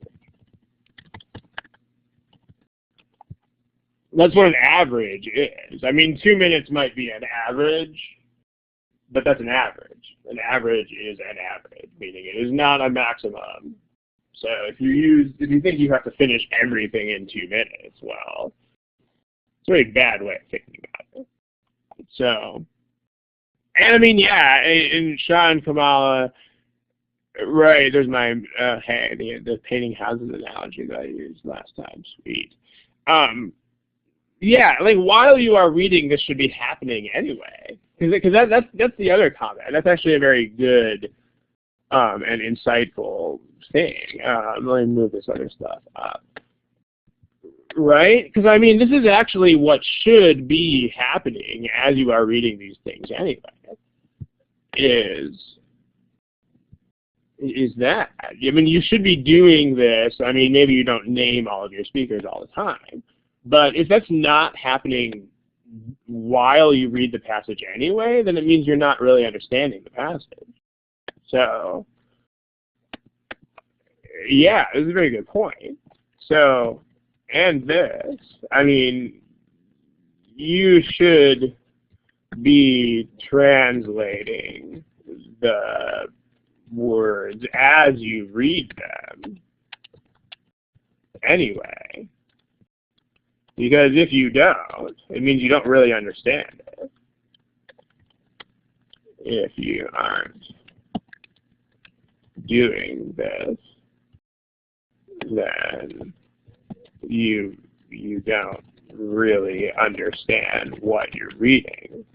That's what an average is. I mean, 2 minutes might be an average, but that's an average. An average is an average, meaning it is not a maximum. So if you think you have to finish everything in 2 minutes, well, it's a very bad way of thinking about it. So, and I mean, yeah, and Sean Kamala, right, there's my, hey, the painting houses analogy that I used last time, sweet. Yeah, like while you are reading, this should be happening anyway. Because that's the other comment. That's actually a very good and insightful thing. Let me move this other stuff up. Right? Because, I mean, this is actually what should be happening as you are reading these things anyway. Is that. I mean, you should be doing this. I mean, maybe you don't name all of your speakers all the time. But if that's not happening while you read the passage anyway, then it means you're not really understanding the passage. So, yeah, this is a very good point. So, and this, I mean, you should be translating the words as you read them anyway. Because if you don't, it means you don't really understand it. If you aren't doing this, then you don't really understand what you're reading.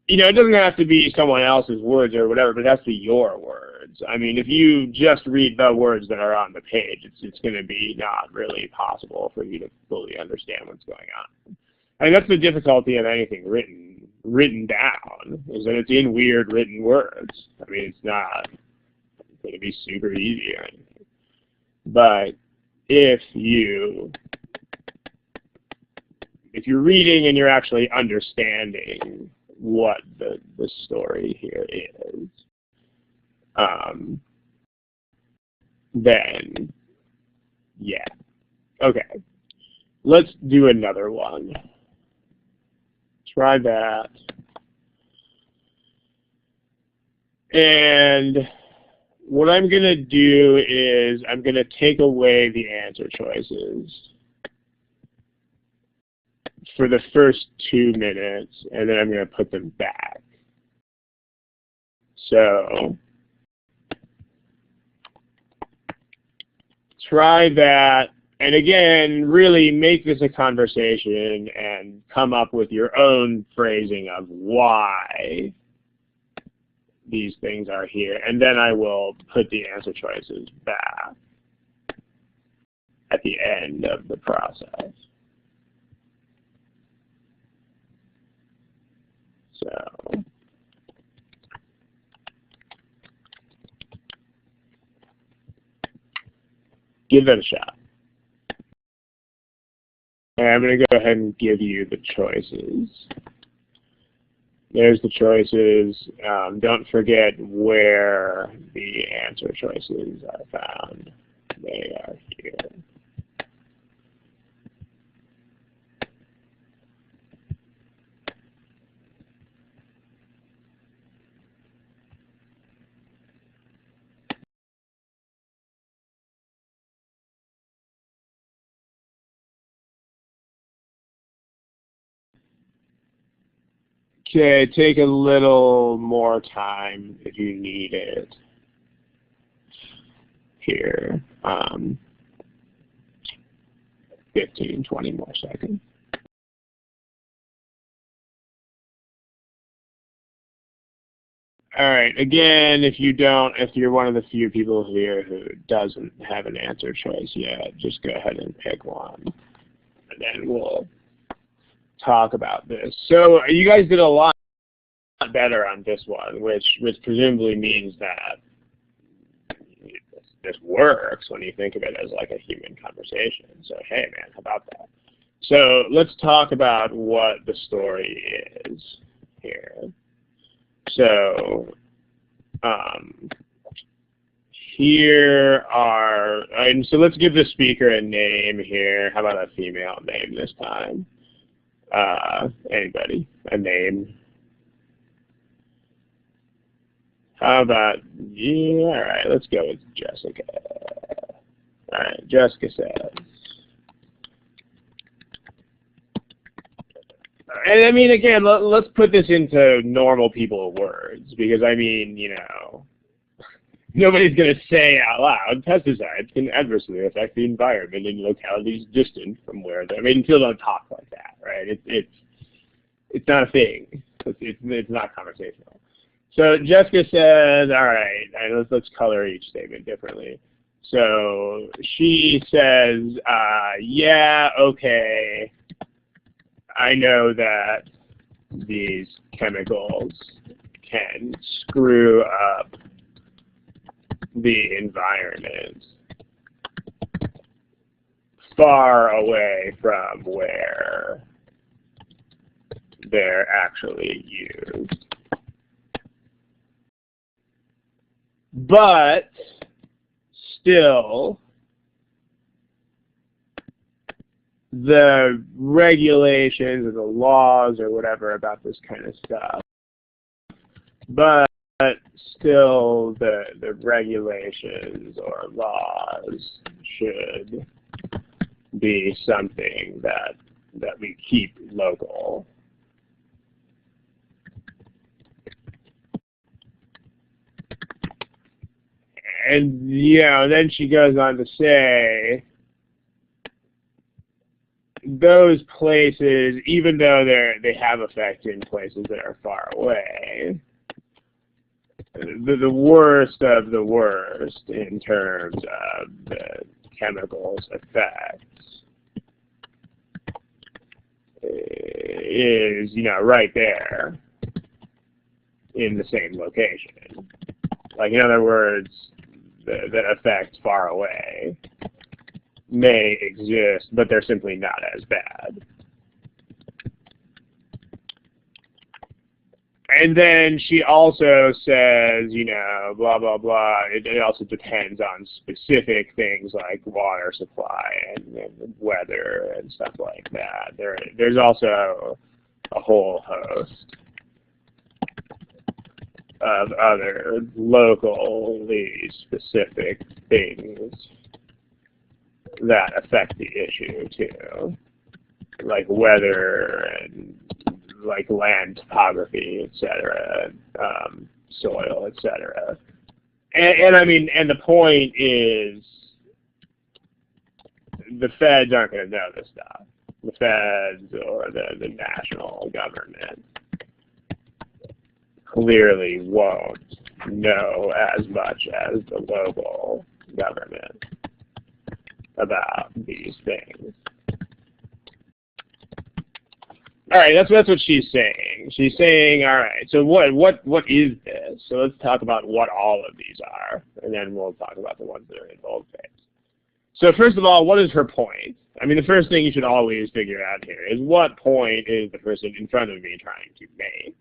You know, it doesn't have to be someone else's words or whatever, but it has to be your words. I mean, if you just read the words that are on the page, it's going to be not really possible for you to fully understand what's going on. And that's the difficulty of anything written down, is that it's in weird written words. I mean, it's not going to be super easy or anything. But if you're reading and you're actually understanding what the story here is, then, yeah. Okay, let's do another one. Try that. And what I'm going to do is I'm going to take away the answer choices for the first 2 minutes, and then I'm going to put them back. So try that And again, really make this a conversation and come up with your own phrasing of why these things are here. And then I will put the answer choices back at the end of the process. So give that a shot. And I'm going to go ahead and give you the choices. There's the choices. Don't forget where the answer choices are found. They are here. Okay, take a little more time if you need it here. 15, 20 more seconds. All right, again, if you're one of the few people here who doesn't have an answer choice yet, just go ahead and pick one. And then we'll talk about this. So you guys did a lot better on this one, which presumably means that this works when you think of it as like a human conversation. So hey man, how about that? So let's talk about what the story is here. So so let's give the speaker a name here. How about a female name this time? Anybody? A name? How about, yeah, all right, let's go with Jessica. All right, Jessica says. And I mean, again, let's put this into normal people words, because I mean, you know, nobody's going to say out loud, pesticides can adversely affect the environment in localities distant from where I mean, people don't talk like that, right? It's not a thing. It's not conversational. So Jessica says, all right, let's color each statement differently. So she says, yeah, okay, I know that these chemicals can screw up the environment far away from where they're actually used. But still, the regulations or the laws or whatever about this kind of stuff, but still the regulations or laws should be something that we keep local. And, you know, then she goes on to say, those places, even though they have effect in places that are far away, the worst of the worst in terms of the chemicals effects is, you know, right there in the same location. Like, in other words, that effects far away may exist, but they're simply not as bad. And then she also says, you know, blah, blah, blah. It also depends on specific things like water supply and weather and stuff like that. There's also a whole host of other locally specific things that affect the issue too, like weather and like land topography, etc., soil, etc. And I mean, and the point is the feds aren't going to know this stuff. The feds or the national government clearly won't know as much as the local government about these things. All right, that's what she's saying. She's saying, all right, so what is this? So let's talk about what all of these are, and then we'll talk about the ones that are in boldface. So first of all, what is her point? I mean, the first thing you should always figure out here is what point is the person in front of me trying to make?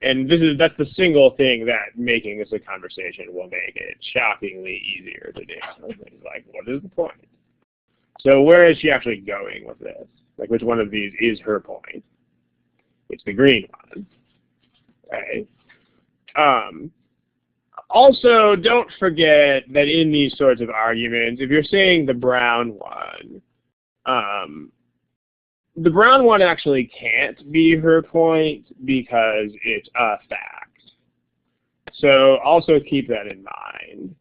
And that's the single thing that making this a conversation will make it shockingly easier to do. It's like, what is the point? So where is she actually going with this? Like, which one of these is her point? It's the green one, right? Also, don't forget that in these sorts of arguments, if you're saying the brown one actually can't be her point because it's a fact. So also keep that in mind.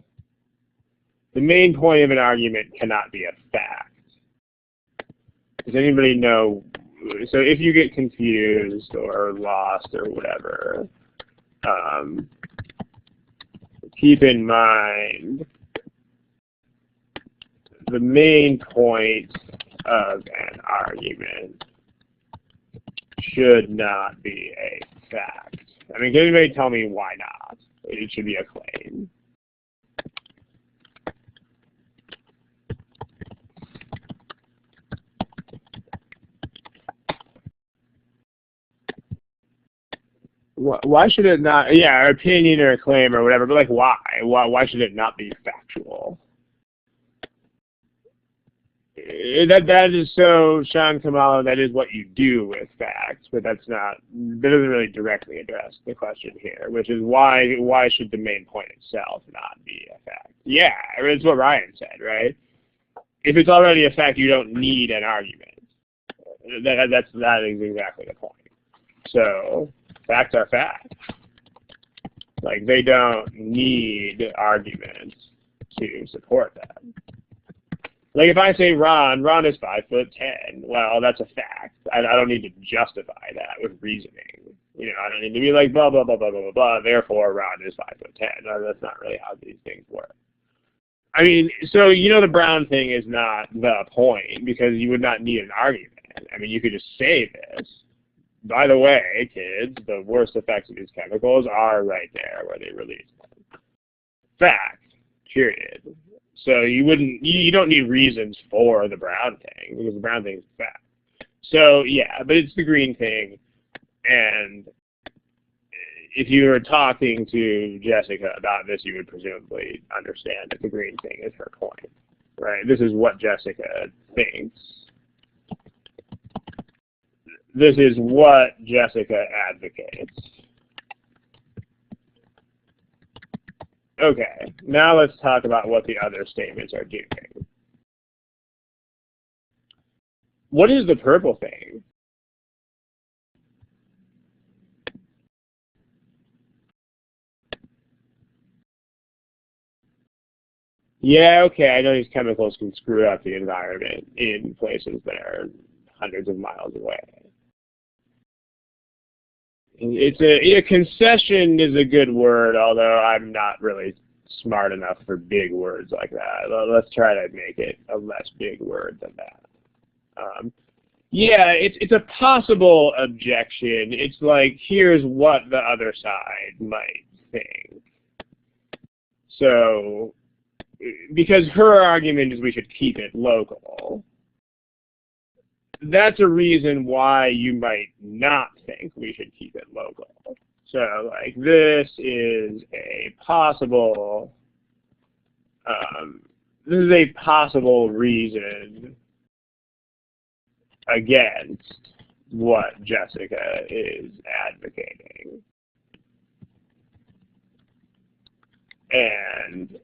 The main point of an argument cannot be a fact. Does anybody know? So if you get confused or lost or whatever, keep in mind the main point of an argument should not be a fact. I mean, can anybody tell me why not? It should be a claim. Why should it not? Yeah, an opinion or a claim or whatever, but like why? Why should it not be factual? That is so, Sean Kamalo, that is what you do with facts, but that doesn't really directly address the question here, which is why should the main point itself not be a fact? Yeah, it's what Ryan said, right? If it's already a fact, you don't need an argument. That is exactly the point. So facts are facts. Like, they don't need arguments to support that. Like, if I say Ron is 5'10", well, that's a fact. I don't need to justify that with reasoning. You know, I don't need to be like blah blah blah blah blah blah blah. Therefore, Ron is 5'10". No, that's not really how these things work. I mean, so you know, the brown thing is not the point because you would not need an argument. I mean, you could just say this. By the way, kids, the worst effects of these chemicals are right there where they release them. Fact. Period. So you don't need reasons for the brown thing because the brown thing is fact. So yeah, but it's the green thing, and if you were talking to Jessica about this, you would presumably understand that the green thing is her point, right? This is what Jessica thinks. This is what Jessica advocates. Okay, now let's talk about what the other statements are doing. What is the purple thing? Yeah, okay, I know these chemicals can screw up the environment in places that are hundreds of miles away. A concession is a good word, although I'm not really smart enough for big words like that. Let's try to make it a less big word than that. Yeah, it's a possible objection. It's like, here's what the other side might think. So, because her argument is we should keep it local. That's a reason why you might not think we should keep it local. So, like, this is a possible reason against what Jessica is advocating. And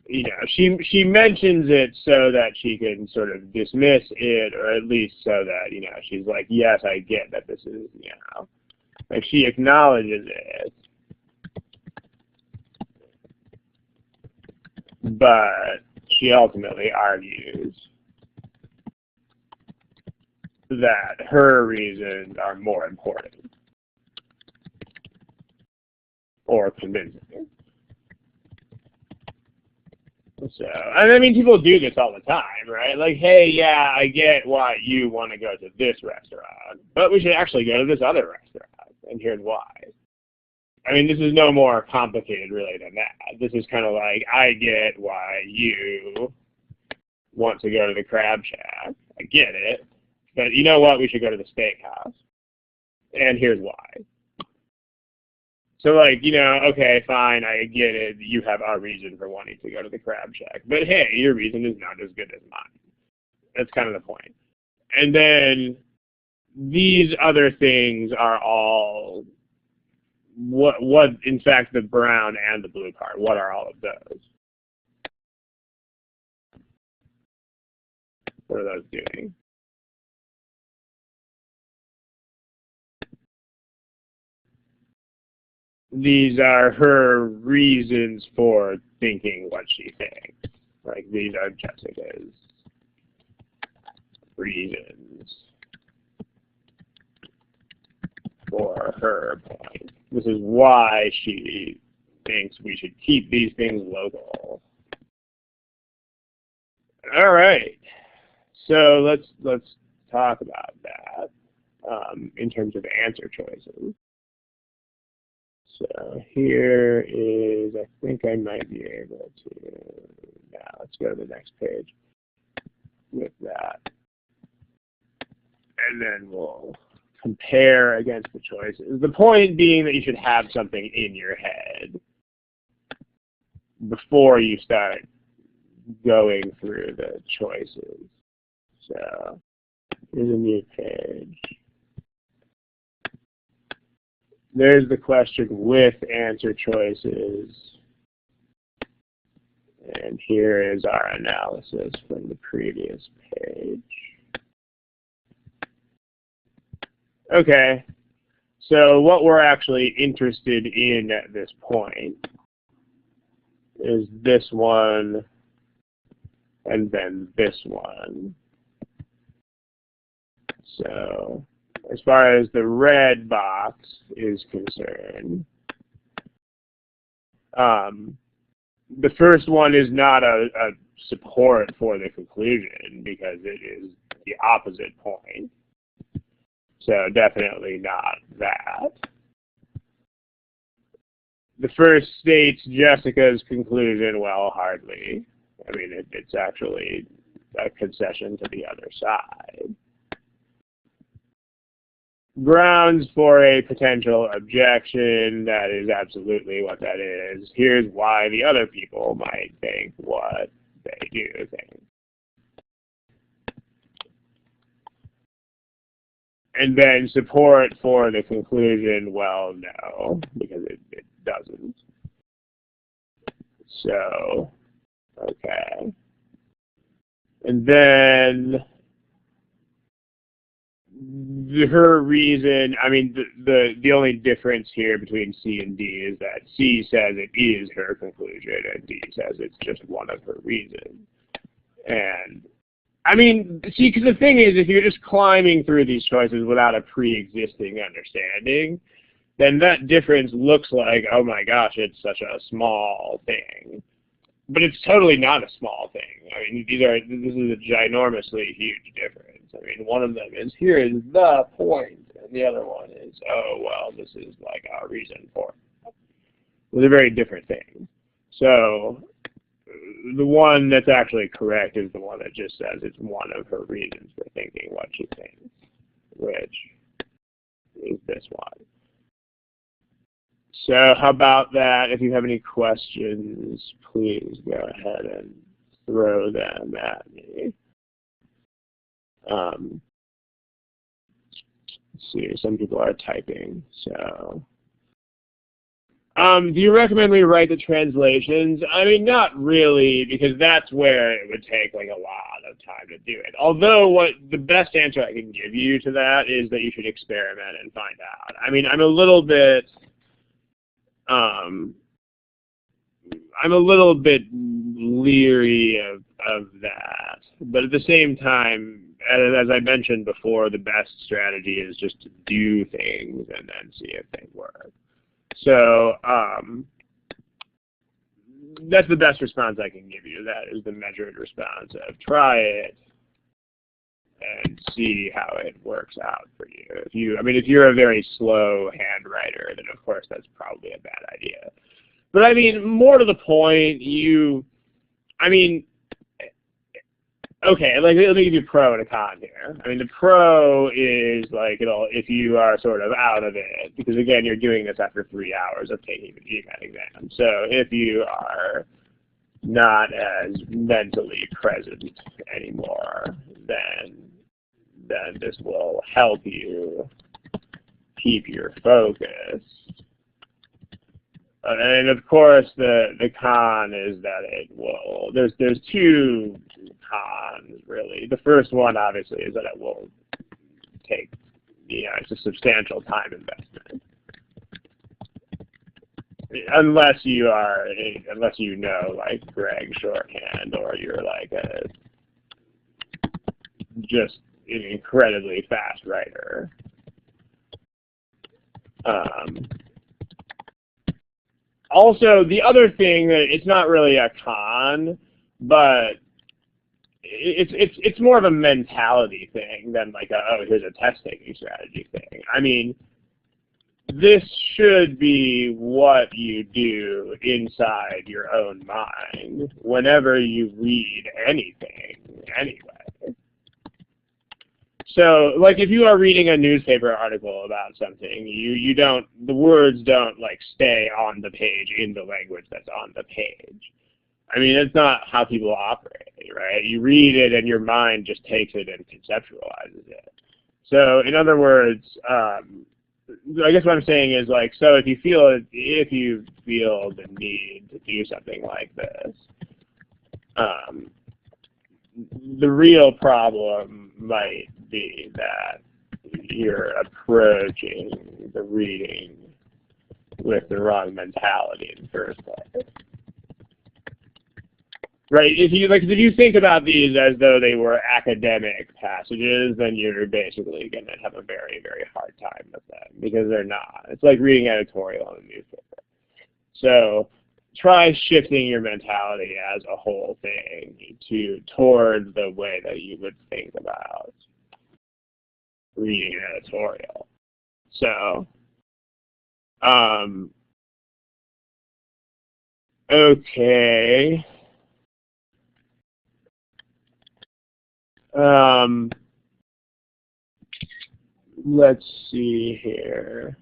you know, she mentions it so that she can sort of dismiss it, or at least so that, you know, she's like, yes, I get that this is, you know, like she acknowledges it. But she ultimately argues that her reasons are more important or convincing. So, and I mean, people do this all the time, right? Like, hey, yeah, I get why you want to go to this restaurant, but we should actually go to this other restaurant, and here's why. I mean, this is no more complicated, really, than that. This is kind of like, I get why you want to go to the Crab Shack. I get it. But you know what? We should go to the steakhouse. And here's why. So, like, you know, okay, fine, I get it. You have a reason for wanting to go to the Crab Shack. But, hey, your reason is not as good as mine. That's kind of the point. And then these other things are all, what in fact, the brown and the blue part, what are all of those? What are those doing? These are her reasons for thinking what she thinks. Like, these are Jessica's reasons for her point. This is why she thinks we should keep these things local. All right. So let's talk about that in terms of answer choices. So here is, I think I might be able to, now let's go to the next page with that. And then we'll compare against the choices. The point being that you should have something in your head before you start going through the choices. So here's a new page. There's the question with answer choices. And here is our analysis from the previous page. Okay, so what we're actually interested in at this point is this one and then this one. So as far as the red box is concerned, the first one is not a support for the conclusion because it is the opposite point. So definitely not that. The first states Jessica's conclusion, well, hardly. I mean, it's actually a concession to the other side. Grounds for a potential objection, that is absolutely what that is. Here's why the other people might think what they do think. And then support for the conclusion, well, no, because it doesn't. So, okay. And then her reason, I mean, the only difference here between C and D is that C says it is her conclusion and D says it's just one of her reasons. And I mean, see, because the thing is, if you're just climbing through these choices without a pre-existing understanding, then that difference looks like, oh my gosh, it's such a small thing. But it's totally not a small thing. I mean, this is a ginormously huge difference. I mean, one of them is, here is the point, and the other one is, oh, well, this is like our reason for it. They're very different things. So the one that's actually correct is the one that just says it's one of her reasons for thinking what she thinks, which is this one. So how about that? If you have any questions, please go ahead and throw them at me. Let's see, some people are typing, so. Do you recommend we write the translations? I mean, not really, because that's where it would take like a lot of time to do it. Although what the best answer I can give you to that is that you should experiment and find out. I mean, I'm a little bit leery of that, but at the same time, as I mentioned before, the best strategy is just to do things and then see if they work. So that's the best response I can give you. That is the measured response of try it and see how it works out for you. If you're a very slow hand writer, then of course that's probably a bad idea. But I mean, more to the point, okay, like let me give you a pro and a con here. I mean, the pro is like if you are sort of out of it, because again, you're doing this after 3 hours of taking the GMAT exam. So if you are not as mentally present anymore, then this will help you keep your focus. And of course, the con is that it will. There's two cons really. The first one, obviously, is that it will take. It's a substantial time investment. Unless you know like Greg shorthand, or you're like just an incredibly fast writer. Also, the other thing that it's not really a con, but it's more of a mentality thing than like here's a test taking strategy thing. I mean, this should be what you do inside your own mind whenever you read anything anyway. So, like, if you are reading a newspaper article about something, the words don't, like, stay on the page in the language that's on the page. I mean, it's not how people operate, right? You read it and your mind just takes it and conceptualizes it. So, in other words, I guess what I'm saying is, like, so if you feel the need to do something like this, the real problem might be that you're approaching the reading with the wrong mentality in the first place. Right? If you think about these as though they were academic passages, then you're basically going to have a very, very hard time with them, because they're not. It's like reading editorial in a newspaper. So try shifting your mentality as a whole thing towards the way that you would think about reading an editorial. So, okay. Let's see here.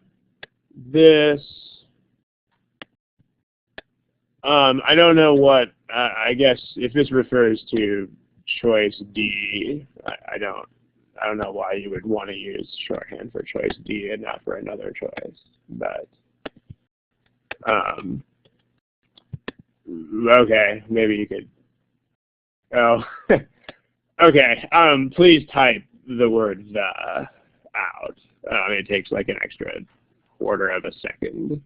I don't know what, I guess if this refers to choice D, I don't know why you would want to use shorthand for choice D and not for another choice, but, okay, maybe you could, okay, please type the word the out. It takes like an extra quarter of a second.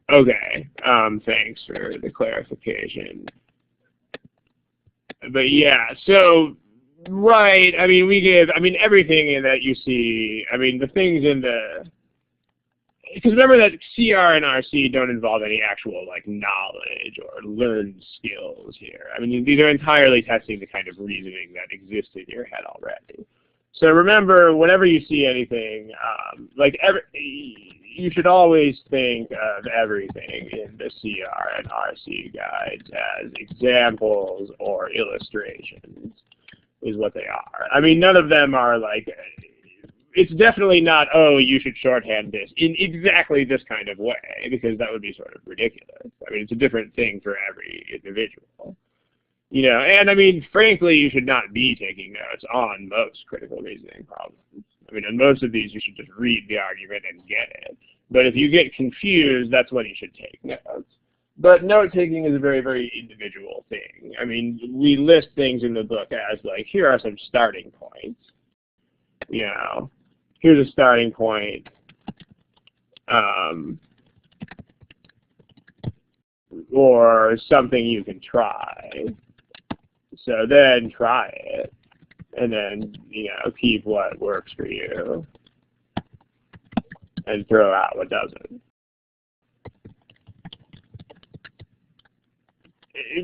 Okay, thanks for the clarification. But yeah, so, right, everything that you see, the things in because remember that CR and RC don't involve any actual, like, knowledge or learned skills here. These are entirely testing the kind of reasoning that exists in your head already. So remember, whenever you see anything, you should always think of everything in the CR and RC guides as examples or illustrations, is what they are. None of them are like, it's definitely not, oh, you should shorthand this in exactly this kind of way, because that would be sort of ridiculous. It's a different thing for every individual. And frankly, you should not be taking notes on most critical reasoning problems. On most of these, you should just read the argument and get it. But if you get confused, that's when you should take notes. But note-taking is a very, very individual thing. We list things in the book as, like, here are some starting points. Here's a starting point. Or something you can try. So then try it, and then, keep what works for you, and throw out what doesn't.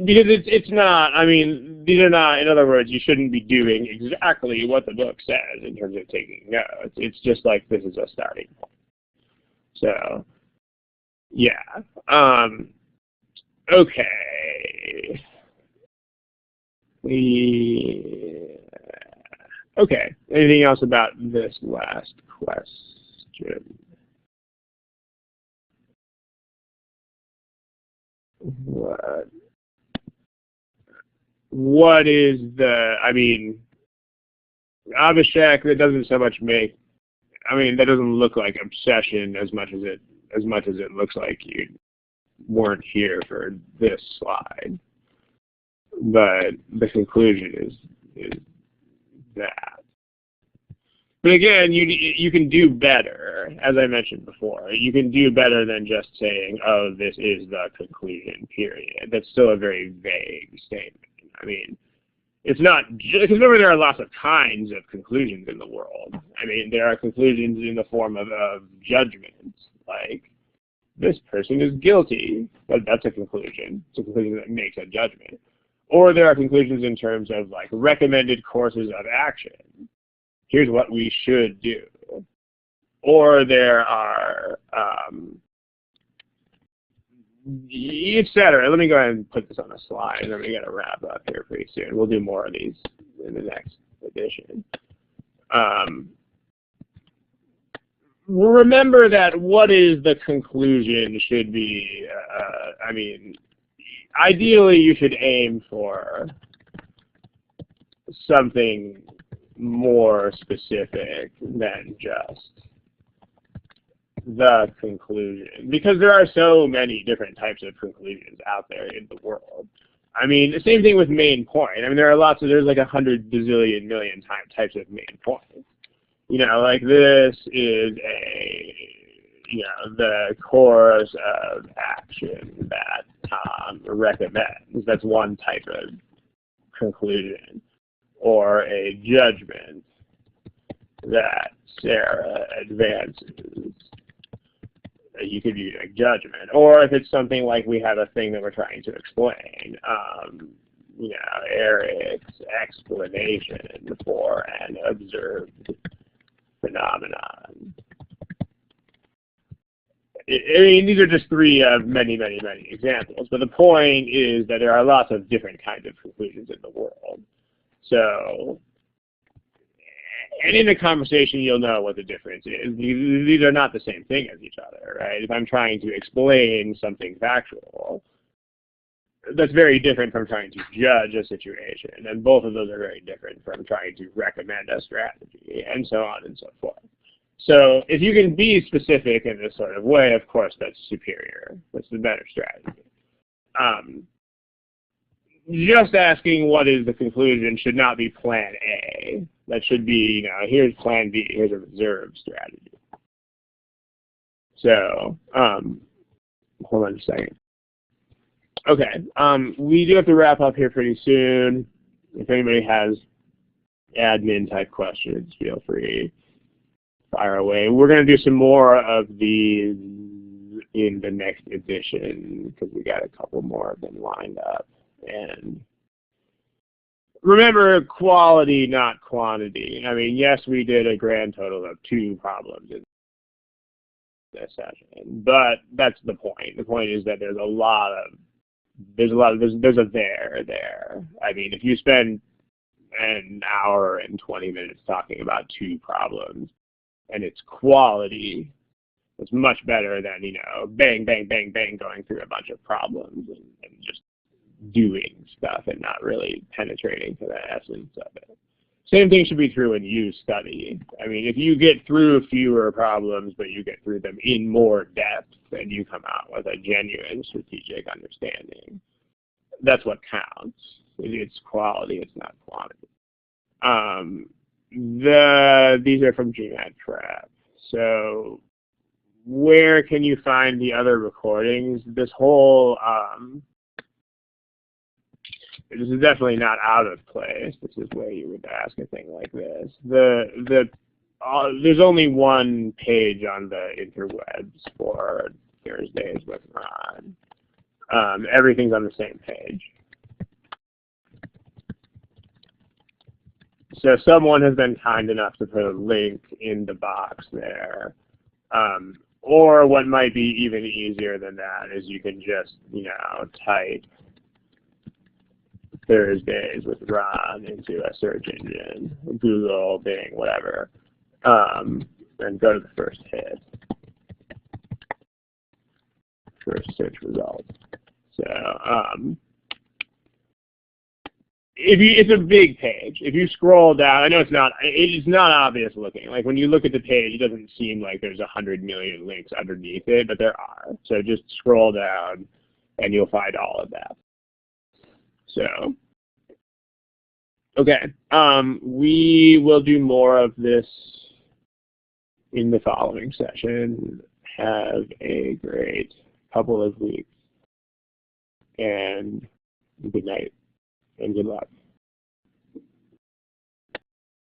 Because it's not, these are not, in other words, you shouldn't be doing exactly what the book says in terms of taking notes. It's just like this is a starting point. So, yeah. Okay. Okay. Anything else about this last question? What is the, Abhishek, that doesn't so much make, that doesn't look like obsession as much as it looks like you weren't here for this slide. But the conclusion is that. But again, you can do better, as I mentioned before. You can do better than just saying, oh, this is the conclusion, period. That's still a very vague statement. It's not just, because remember, there are lots of kinds of conclusions in the world. There are conclusions in the form of judgments, like, this person is guilty. But that's a conclusion. It's a conclusion that makes a judgment. Or there are conclusions in terms of, like, recommended courses of action. Here's what we should do. Or there are, etc. Let me go ahead and put this on a slide, and then we got to wrap up here pretty soon. We'll do more of these in the next edition. Remember that what is the conclusion should be, ideally you should aim for something more specific than just the conclusion, because there are so many different types of conclusions out there in the world. The same thing with main point. There's like 100 bazillion million types of main points. Like this is the course of action that Tom recommends. That's one type of conclusion. Or a judgment that Sarah advances. You could use a judgment. Or if it's something like we have a thing that we're trying to explain, Eric's explanation for an observed phenomenon. These are just three of many, many, many examples. But the point is that there are lots of different kinds of conclusions in the world. So, and in a conversation, you'll know what the difference is. These are not the same thing as each other, right? If I'm trying to explain something factual, that's very different from trying to judge a situation. And both of those are very different from trying to recommend a strategy, and so on and so forth. So if you can be specific in this sort of way, of course, that's superior. That's the better strategy. Just asking what is the conclusion should not be plan A. That should be, here's plan B, here's a reserve strategy. So, hold on a second. Okay, we do have to wrap up here pretty soon. If anybody has admin type questions, feel free, fire away. We're going to do some more of these in the next edition because we got a couple more of them lined up. And remember, quality, not quantity. Yes, we did a grand total of 2 problems in this session, but that's the point. The point is that there's a there. If you spend an hour and 20 minutes talking about 2 problems, and it's quality, it's much better than, bang, bang, bang, bang, going through a bunch of problems and just doing stuff and not really penetrating to the essence of it. Same thing should be true when you study. If you get through fewer problems, but you get through them in more depth, and you come out with a genuine strategic understanding, that's what counts. It's quality, it's not quantity. These are from GMAT Prep. So where can you find the other recordings? This whole this is definitely not out of place. This is where you would ask a thing like this. There's only one page on the interwebs for Thursdays with Ron. Everything's on the same page. So someone has been kind enough to put a link in the box there. Or what might be even easier than that is you can just, type Thursdays with Ron into a search engine, Google, Bing, whatever, and go to the first hit, first search result. So it's a big page. If you scroll down, I know it's not obvious looking. Like when you look at the page, it doesn't seem like there's 100 million links underneath it, but there are. So just scroll down and you'll find all of that. So, okay. We will do more of this in the following session. Have a great couple of weeks and good night. And good luck.